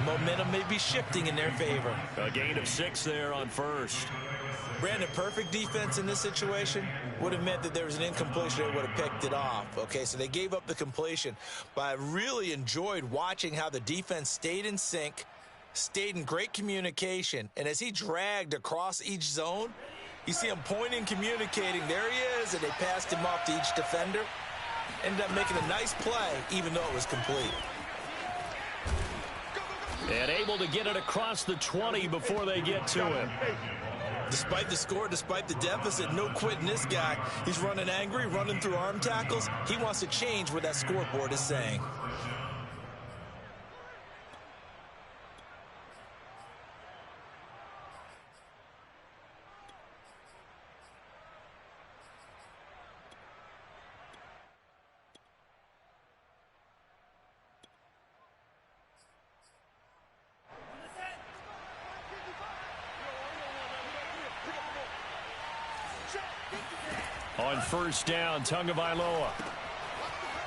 momentum may be shifting in their favor. A gain of 6 there on 1st. Brandon, perfect defense in this situation would have meant that there was an incompletion. They would have picked it off. Okay, so they gave up the completion. But I really enjoyed watching how the defense stayed in sync, stayed in great communication, and as he dragged across each zone, you see him pointing, communicating. There he is, and they passed him off to each defender. Ended up making a nice play, even though it was complete. And able to get it across the 20 before they get to him. Despite the score, despite the deficit, no quitting this guy. He's running angry, running through arm tackles. He wants to change what that scoreboard is saying. On first down, Tagovailoa.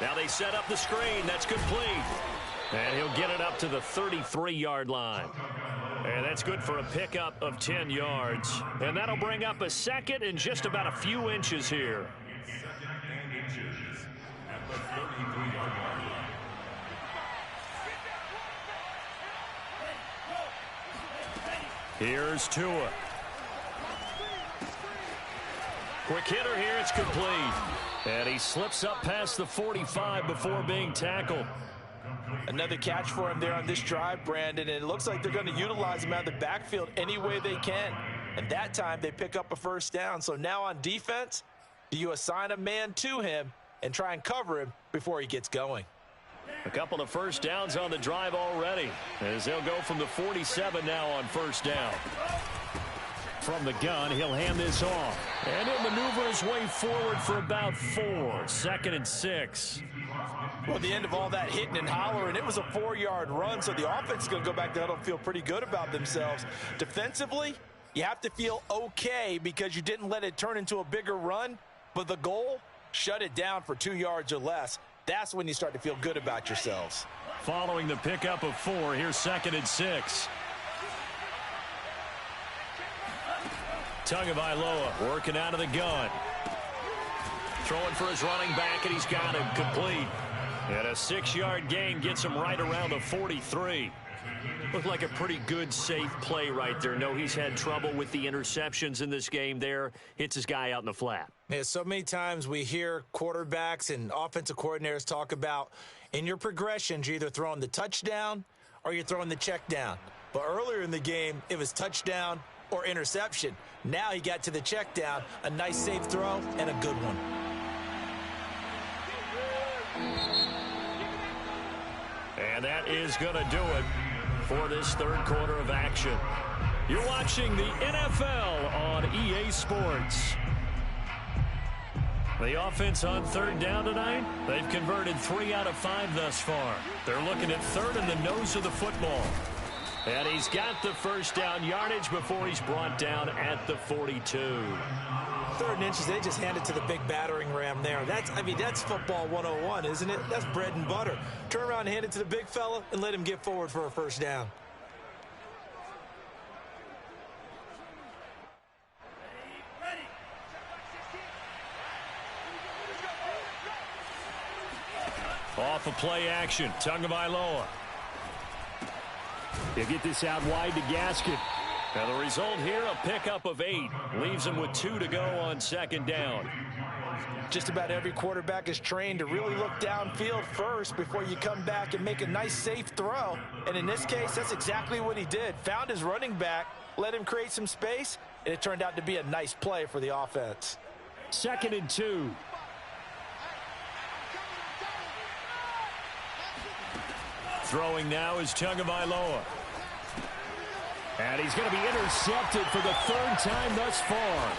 Now they set up the screen. That's complete. And he'll get it up to the 33-yard line. And that's good for a pickup of 10 yards. And that'll bring up a second and just about a few inches here. Second and inches at the 33-yard line. Here's Tua. Quick hitter here. It's complete. And he slips up past the 45 before being tackled. Another catch for him there on this drive, Brandon, and it looks like they're going to utilize him out of the backfield any way they can. And that time they pick up a first down. So now on defense, do you assign a man to him and try and cover him before he gets going? A couple of first downs on the drive already, as they'll go from the 47 now on first down. From the gun, he'll hand this off. And he'll maneuver his way forward for about 4. 2nd and 6. Well, at the end of all that hitting and hollering, it was a 4-yard run, so the offense is going to go back to huddle and feel pretty good about themselves. Defensively, you have to feel okay because you didn't let it turn into a bigger run, but the goal, shut it down for 2 yards or less. That's when you start to feel good about yourselves. Following the pickup of 4, here's 2nd and 6. Tagovailoa working out of the gun. Throwing for his running back, and he's got him complete. And a 6-yard gain gets him right around the 43. Looked like a pretty good, safe play right there. No, he's had trouble with the interceptions in this game there. Hits his guy out in the flat. Yeah, so many times we hear quarterbacks and offensive coordinators talk about in your progressions, you're either throwing the touchdown or you're throwing the check down. But earlier in the game, it was touchdown or interception. Now he got to the check down, a nice safe throw, and a good one. And that is going to do it for this third quarter of action. You're watching the NFL on EA Sports. The offense on third down tonight, they've converted 3 out of 5 thus far. They're looking at third in the nose of the football. And he's got the first down yardage before he's brought down at the 42. 3rd and inches, they just hand it to the big battering ram there. That's football 101, isn't it? That's bread and butter. Turn around and hand it to the big fella and let him get forward for a first down. Off of play action, Tagovailoa. He'll get this out wide to Gaskin. Now the result here, a pickup of 8. Leaves him with 2 to go on second down. Just about every quarterback is trained to really look downfield first before you come back and make a nice safe throw. And in this case, that's exactly what he did. Found his running back, let him create some space, and it turned out to be a nice play for the offense. 2nd and 2. Throwing now is Tagovailoa. And he's going to be intercepted for the 3rd time thus far.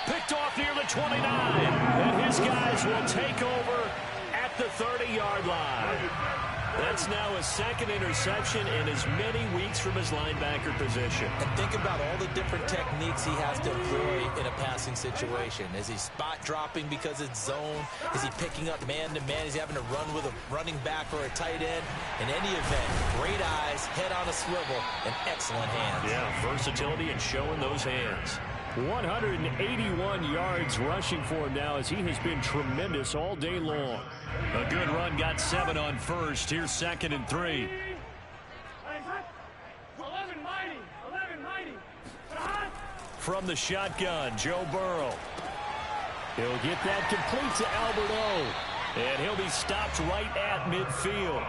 Picked off near the 29. And his guys will take over at the 30-yard line. That's now a 2nd interception in as many weeks from his linebacker position. And think about all the different techniques he has to employ in a passing situation. Is he spot dropping because it's zone? Is he picking up man-to-man? Is he having to run with a running back or a tight end? In any event, great eyes, head on a swivel, and excellent hands. Yeah, versatility and showing those hands. 181 yards rushing for him now as he has been tremendous all day long. A good run, got 7 on first. Here's 2nd and 3. 11 mighty. From the shotgun, Joe Burrow. He'll get that complete to Albert O. And he'll be stopped right at midfield.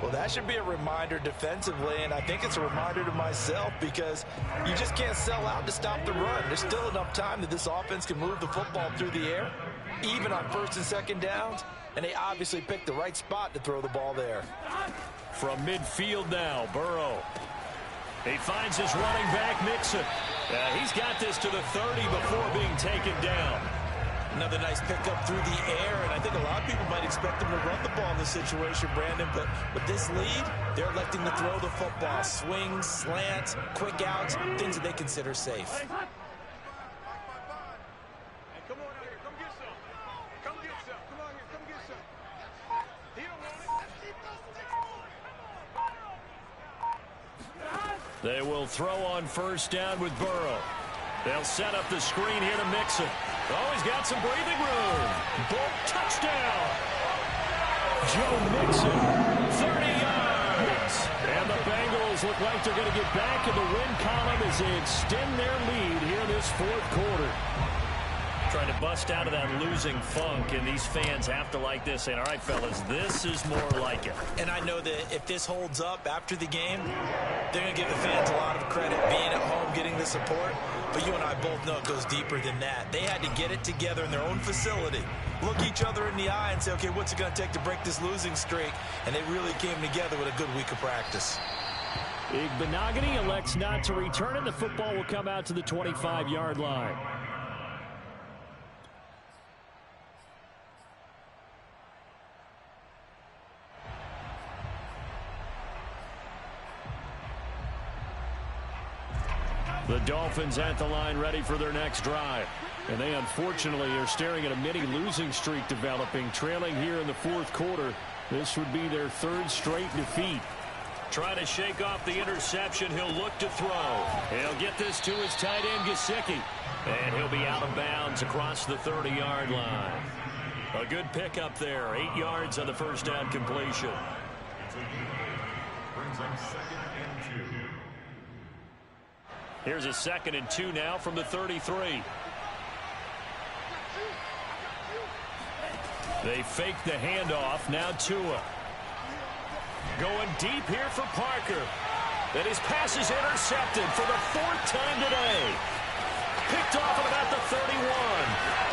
Well, that should be a reminder defensively, and I think it's a reminder to myself because you just can't sell out to stop the run. There's still enough time that this offense can move the football through the air, even on first and second downs, and they obviously picked the right spot to throw the ball there. From midfield now, Burrow. He finds his running back, Mixon. He's got this to the 30 before being taken down. Another nice pickup through the air, and I think a lot of people might expect him to run the ball in this situation, Brandon, but with this lead, they're electing to throw the football. Swings, slants, quick outs, things that they consider safe. Hey, come on out here. Come get some. Come get some. Come on here. Come get some. He don't want it. They will throw on first down with Burrow. They'll set up the screen here to Mixon. Oh, he's got some breathing room. Bolt touchdown. Joe Mixon, 30 yards. And the Bengals look like they're going to get back in the win column as they extend their lead here in this fourth quarter. Trying to bust out of that losing funk, and these fans have to like this, saying, all right, fellas, this is more like it. And I know that if this holds up after the game, they're going to give the fans a lot of credit being at home, getting the support. But you and I both know it goes deeper than that. They had to get it together in their own facility, look each other in the eye and say, okay, what's it going to take to break this losing streak? And they really came together with a good week of practice. Benogany elects not to return it. The football will come out to the 25-yard line. The Dolphins at the line ready for their next drive. And they unfortunately are staring at a mini losing streak developing, trailing here in the fourth quarter. This would be their third straight defeat. Trying to shake off the interception. He'll look to throw. He'll get this to his tight end, Gesicki. And he'll be out of bounds across the 30-yard line. A good pickup there. 8 yards on the first down completion. Brings up 2nd and 2. Here's a 2nd and 2 now from the 33. They fake the handoff. Now Tua. Going deep here for Parker. And his pass is intercepted for the 4th time today. Picked off at about the 31.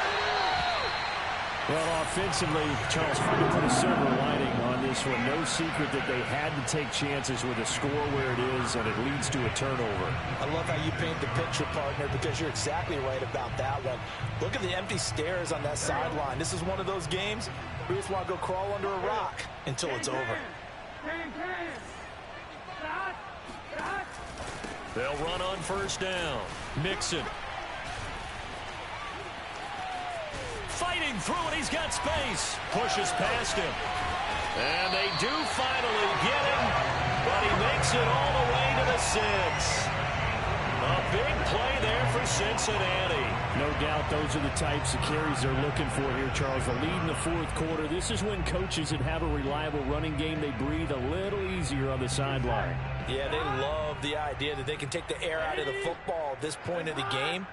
Well, offensively, Charles, trying to put a silver lining on this one. No secret that they had to take chances with a score where it is, and it leads to a turnover. I love how you paint the picture, partner, because you're exactly right about that one. Look at the empty stairs on that sideline. This is one of those games where you just want to go crawl under a rock until it's over. They'll run on first down. Mixon. Fighting through it. He's got space. Pushes past him. And they do finally get him. But he makes it all the way to the 6. A big play there for Cincinnati. No doubt those are the types of carries they're looking for here, Charles. The lead in the fourth quarter. This is when coaches that have a reliable running game, they breathe a little easier on the sideline. Yeah, they love the idea that they can take the air out of the football at this point of the game.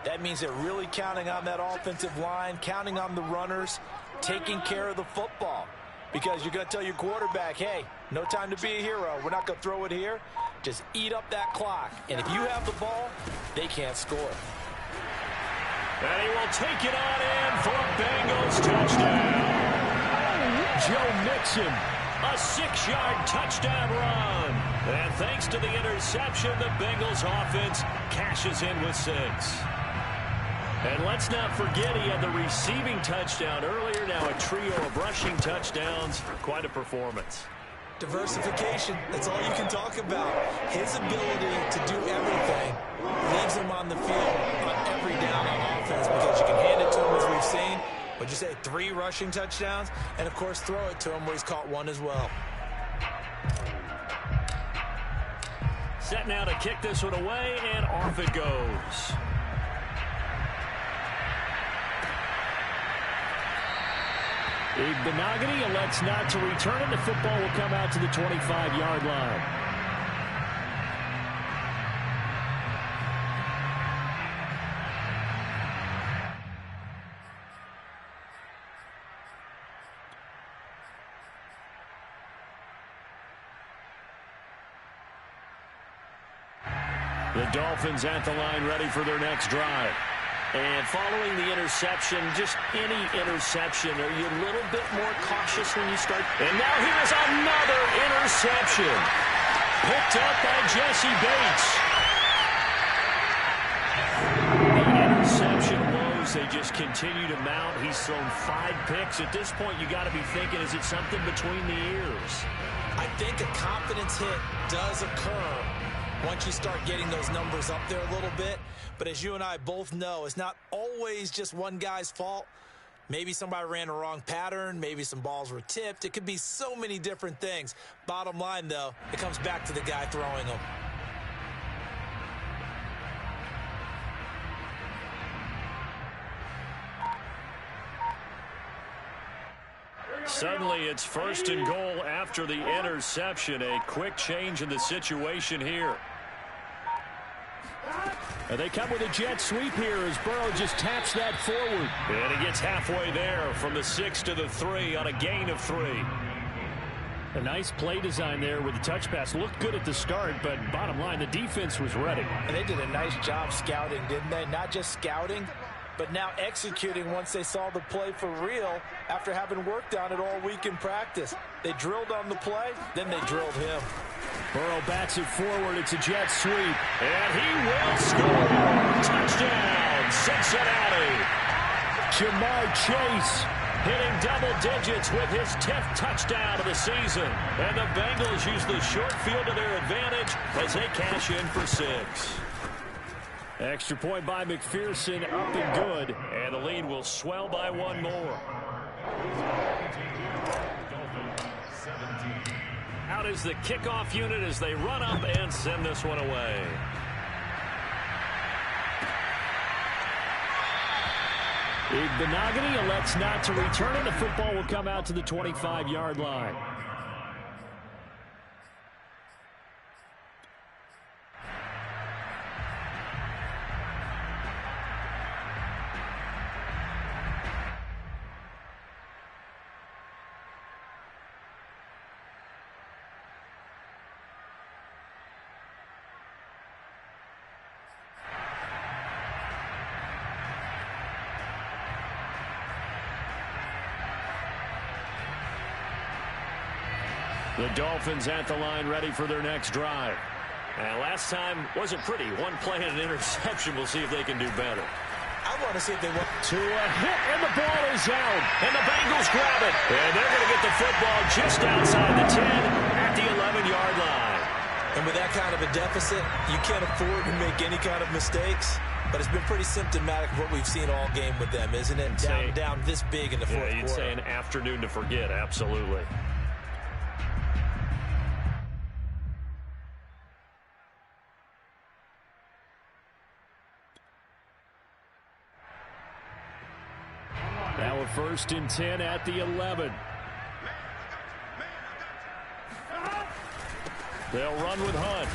That means they're really counting on that offensive line, counting on the runners, taking care of the football. Because you're going to tell your quarterback, hey, no time to be a hero. We're not going to throw it here. Just eat up that clock. And if you have the ball, they can't score. And he will take it on in for a Bengals touchdown. Joe Mixon, a 6-yard touchdown run. And thanks to the interception, the Bengals offense cashes in with 6. And let's not forget he had the receiving touchdown earlier. Now a trio of rushing touchdowns. Quite a performance. Diversification, that's all you can talk about. His ability to do everything leaves him on the field on every down on offense because you can hand it to him as we've seen. Would you say 3 rushing touchdowns? And, of course, throw it to him where he's caught 1 as well. Set now to kick this one away, and off it goes. Benogany elects not to return it. The football will come out to the 25-yard line. The Dolphins at the line ready for their next drive. And following the interception, just any interception, are you a little bit more cautious when you start? And now here's another interception. Picked up by Jesse Bates. The interception woes, they just continue to mount. He's thrown 5 picks. At this point, you got to be thinking, is it something between the ears? I think a confidence hit does occur once you start getting those numbers up there a little bit. But as you and I both know, it's not always just one guy's fault. Maybe somebody ran a wrong pattern. Maybe some balls were tipped. It could be so many different things. Bottom line, though, it comes back to the guy throwing them. Suddenly, it's 1st and goal after the interception. A quick change in the situation here. And they come with a jet sweep here as Burrow just taps that forward. And he gets halfway there from the 6 to the 3 on a gain of 3. A nice play design there with the touch pass. Looked good at the start, but bottom line, the defense was ready. And they did a nice job scouting, didn't they? Not just scouting, but now executing once they saw the play for real after having worked on it all week in practice. They drilled on the play, then they drilled him. Burrow bats it forward. It's a jet sweep. And he will score. Touchdown, Cincinnati. Jamar Chase hitting double digits with his 10th touchdown of the season. And the Bengals use the short field to their advantage as they cash in for 6. Extra point by McPherson, up and good. And the lead will swell by 1 more. Out is the kickoff unit as they run up and send this one away. Igbenogany elects not to return it. The football will come out to the 25-yard line. The Dolphins at the line ready for their next drive. And last time wasn't pretty. 1 play and an interception. We'll see if they can do better. I want to see if they want to a hit, and the ball is out. And the Bengals grab it. And they're going to get the football just outside the 10 at the 11-yard line. And with that kind of a deficit, you can't afford to make any kind of mistakes. But it's been pretty symptomatic of what we've seen all game with them, isn't it? Down this big in the fourth quarter. You'd say an afternoon to forget, absolutely. Now a 1st and 10 at the 11. They'll run with Hunt.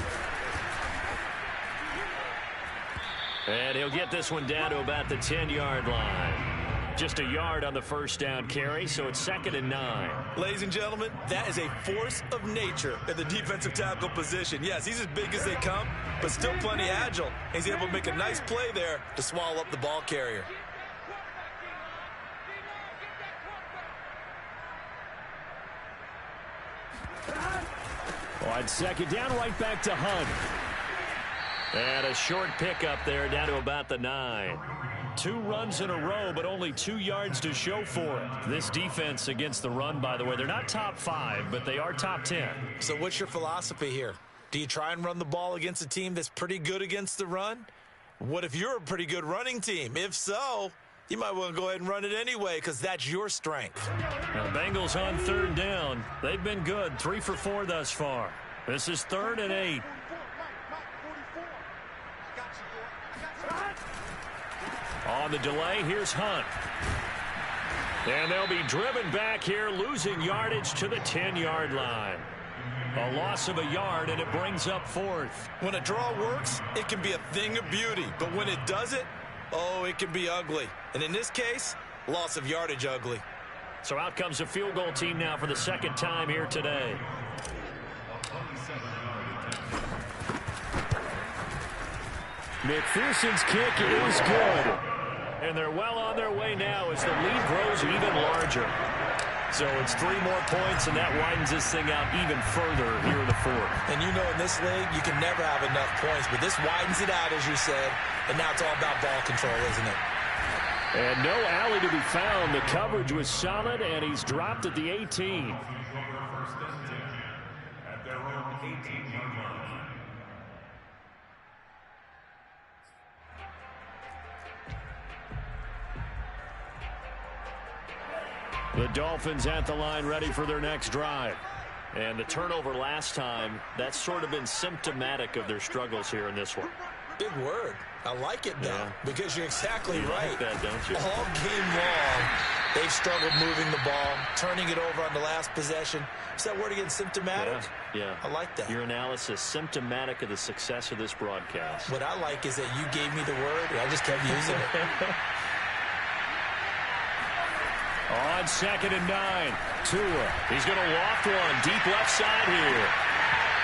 And he'll get this one down to about the 10-yard line. Just a yard on the 1st down carry, so it's 2nd and 9. Ladies and gentlemen, that is a force of nature in the defensive tackle position. Yes, he's as big as they come, but still plenty agile. He's able to make a nice play there to swallow up the ball carrier. On 2nd down, right back to Hunt. And a short pickup there down to about the 9. 2 runs in a row, but only 2 yards to show for it. This defense against the run, by the way, they're not top 5, but they are top 10. So what's your philosophy here? Do you try and run the ball against a team that's pretty good against the run? What if you're a pretty good running team? If so, you might want to go ahead and run it anyway because that's your strength. Now, the Bengals on 3rd down. They've been good, 3 for 4 thus far. This is 3rd and 8. On the delay, here's Hunt. And they'll be driven back here, losing yardage to the 10-yard line. A loss of a yard, and it brings up 4th. When a draw works, it can be a thing of beauty. But when it doesn't, oh, it can be ugly. And in this case, loss of yardage ugly. So out comes a field goal team now for the 2nd time here today. McPherson's kick is good. And they're well on their way now as the lead grows even larger. So it's 3 more points, and that widens this thing out even further here in the fourth. And you know in this league, you can never have enough points, but this widens it out, as you said, and now it's all about ball control, isn't it? And no alley to be found. The coverage was solid, and he's dropped at the 18. First and 10 at their own 18-yard line. The Dolphins at the line, ready for their next drive. And the turnover last time, that's sort of been symptomatic of their struggles here in this one. Big word. I like it, though, because you're exactly right. Like that, don't you? All game long, they've struggled moving the ball, turning it over on the last possession. Is that word again, symptomatic? Yeah. I like that. Your analysis, symptomatic of the success of this broadcast. What I like is that you gave me the word, and I just kept using it. On 2nd and 9, Tua. He's going to loft one deep left side here.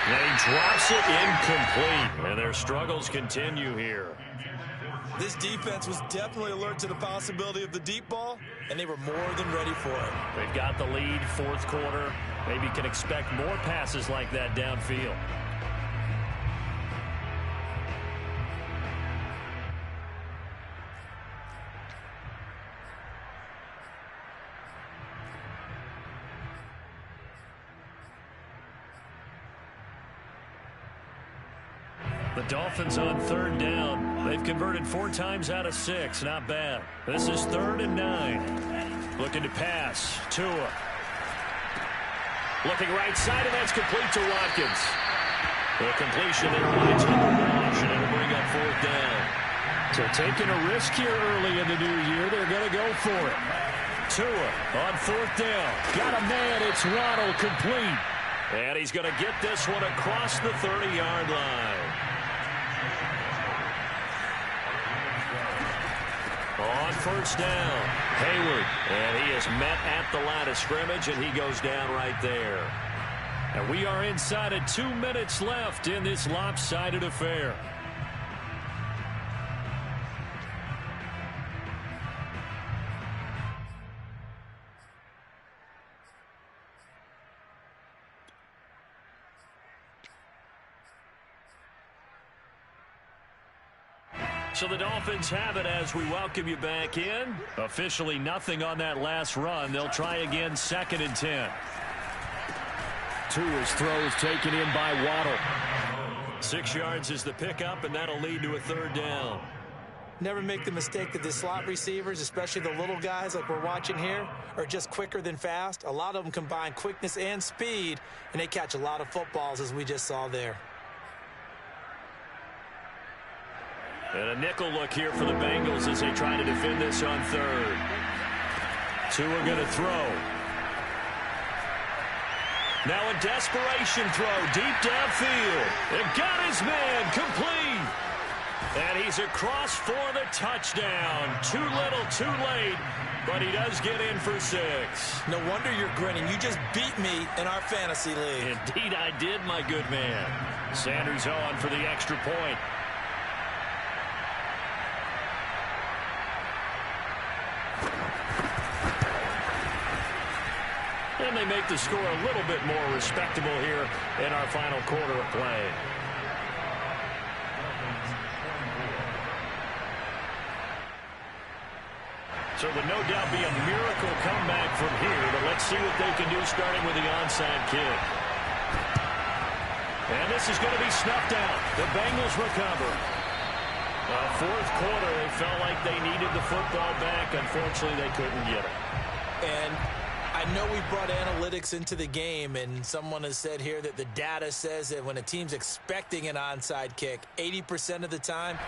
And he drops it incomplete. And their struggles continue here. This defense was definitely alert to the possibility of the deep ball, and they were more than ready for it. They've got the lead, fourth quarter. Maybe can expect more passes like that downfield. The Dolphins on 3rd down. They've converted 4 times out of 6. Not bad. This is 3rd and 9. Looking to pass. Tua. Looking right side, and that's complete to Watkins. The completion there lights on the wash, and it'll bring up 4th down. So taking a risk here early in the new year, they're going to go for it. Tua on 4th down. Got a man. It's Ronald, complete. And he's going to get this one across the 30-yard line. On 1st down, Hayward, and he is met at the line of scrimmage, and he goes down right there. And we are inside of 2 minutes left in this lopsided affair. So the Dolphins have it as we welcome you back in. Officially nothing on that last run. They'll try again 2nd and 10. Tua's throw is taken in by Waddle. 6 yards is the pickup, and that'll lead to a 3rd down. Never make the mistake that the slot receivers, especially the little guys like we're watching here, are just quicker than fast. A lot of them combine quickness and speed, and they catch a lot of footballs, as we just saw there. And a nickel look here for the Bengals as they try to defend this on 3rd. Tua going to throw. Now a desperation throw deep downfield. They've got his man complete. And he's across for the touchdown. Too little, too late. But he does get in for 6. No wonder you're grinning. You just beat me in our fantasy league. Indeed I did, my good man. Sanders on for the extra point. And they make the score a little bit more respectable here in our final quarter of play. So it would no doubt be a miracle comeback from here, but let's see what they can do starting with the onside kick. And this is going to be snuffed out. The Bengals recover. Fourth quarter, they felt like they needed the football back. Unfortunately, they couldn't get it. And I know we brought analytics into the game, and someone has said here that the data says that when a team's expecting an onside kick, 80% of the time,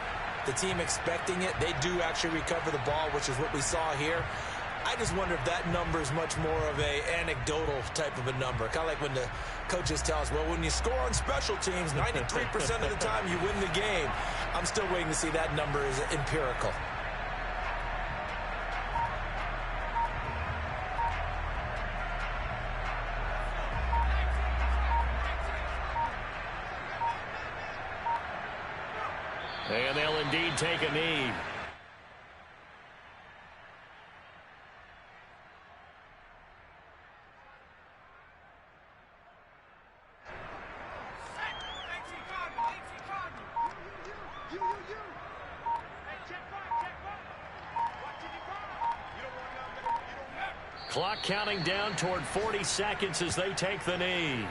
the team expecting it, they do actually recover the ball, which is what we saw here. I just wonder if that number is much more of a anecdotal type of a number. Kind of like when the coaches tell us, well, when you score on special teams, 93% of the time you win the game. I'm still waiting to see that number is empirical. And they'll indeed take a knee. Clock counting down toward 40 seconds as they take the knee.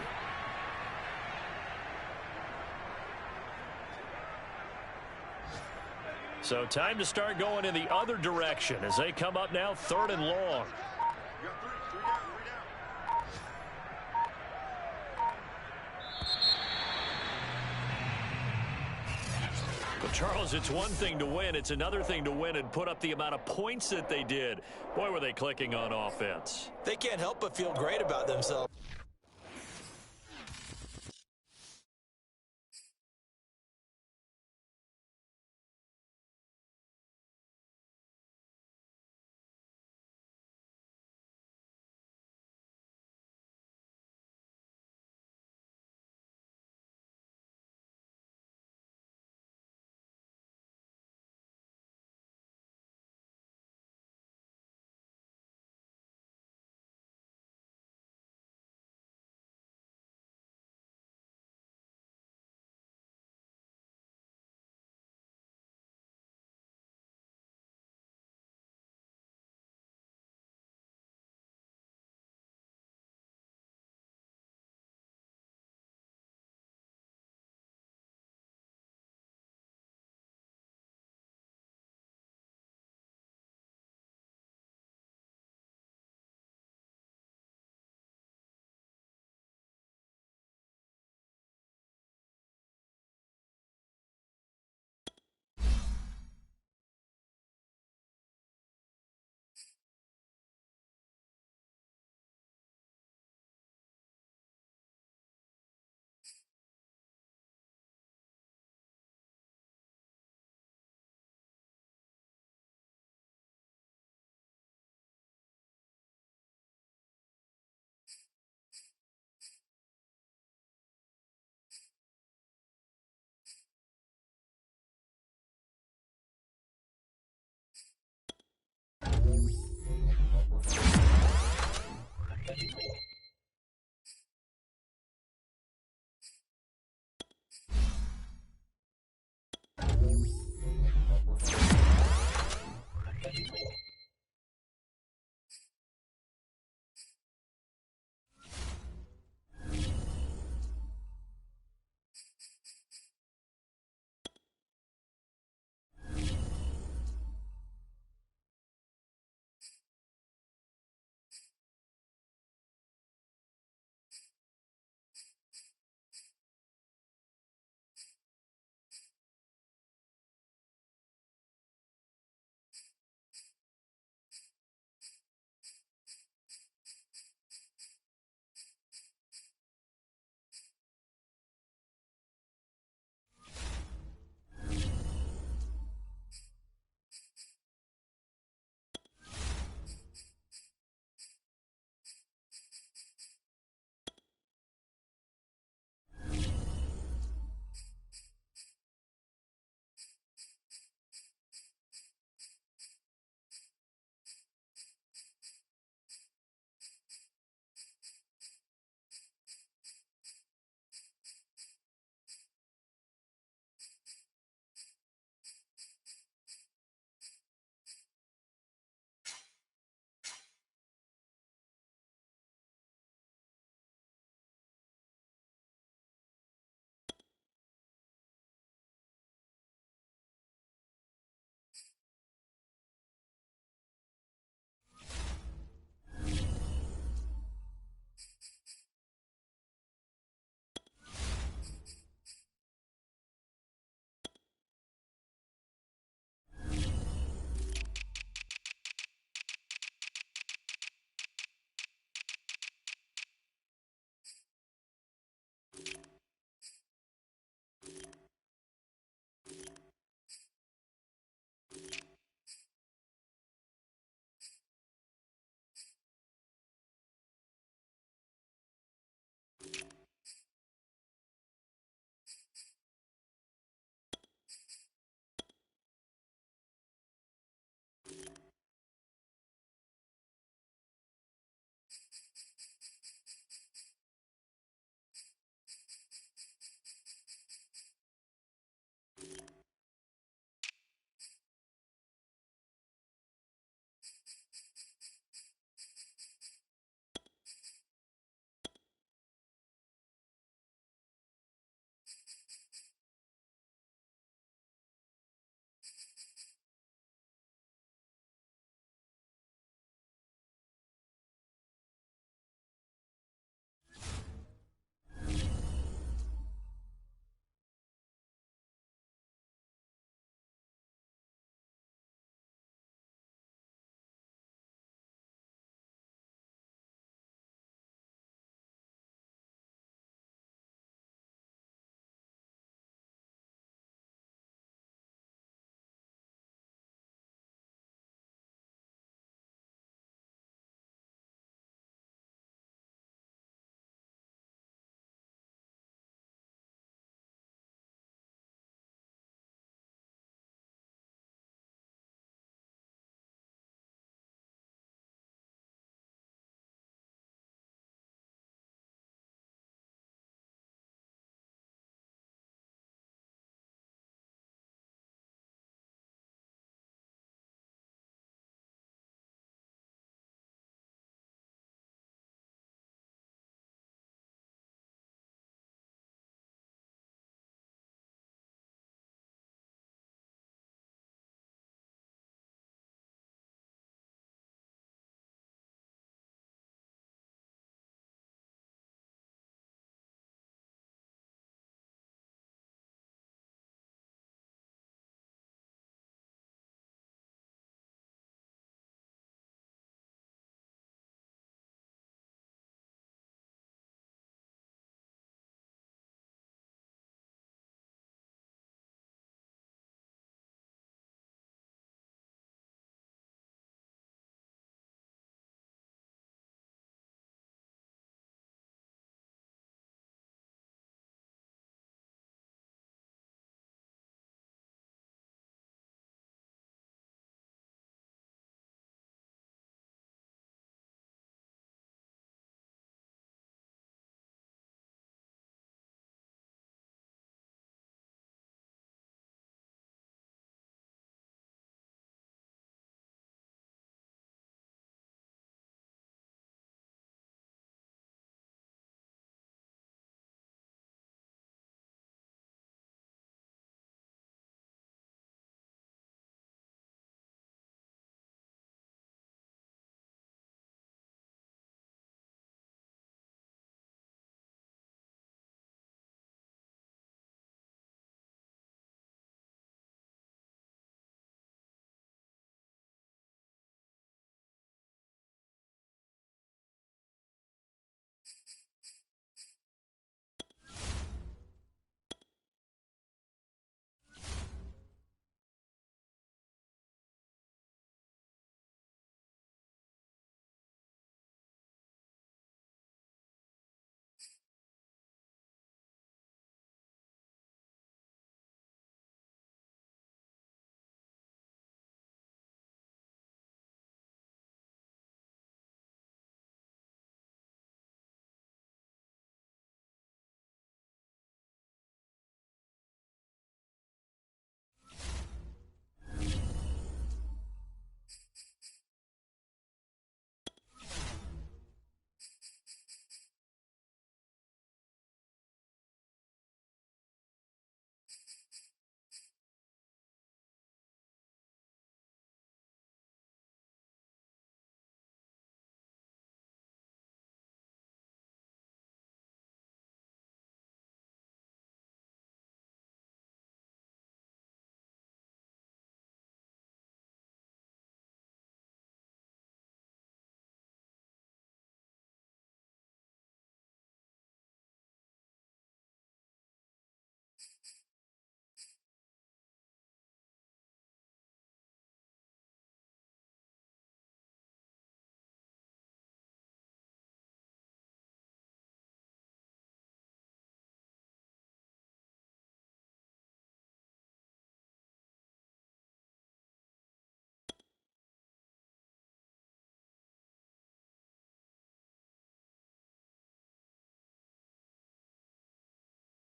So time to start going in the other direction as they come up now 3rd and long. Well, Charles, it's one thing to win. It's another thing to win and put up the amount of points that they did. Boy, were they clicking on offense. They can't help but feel great about themselves.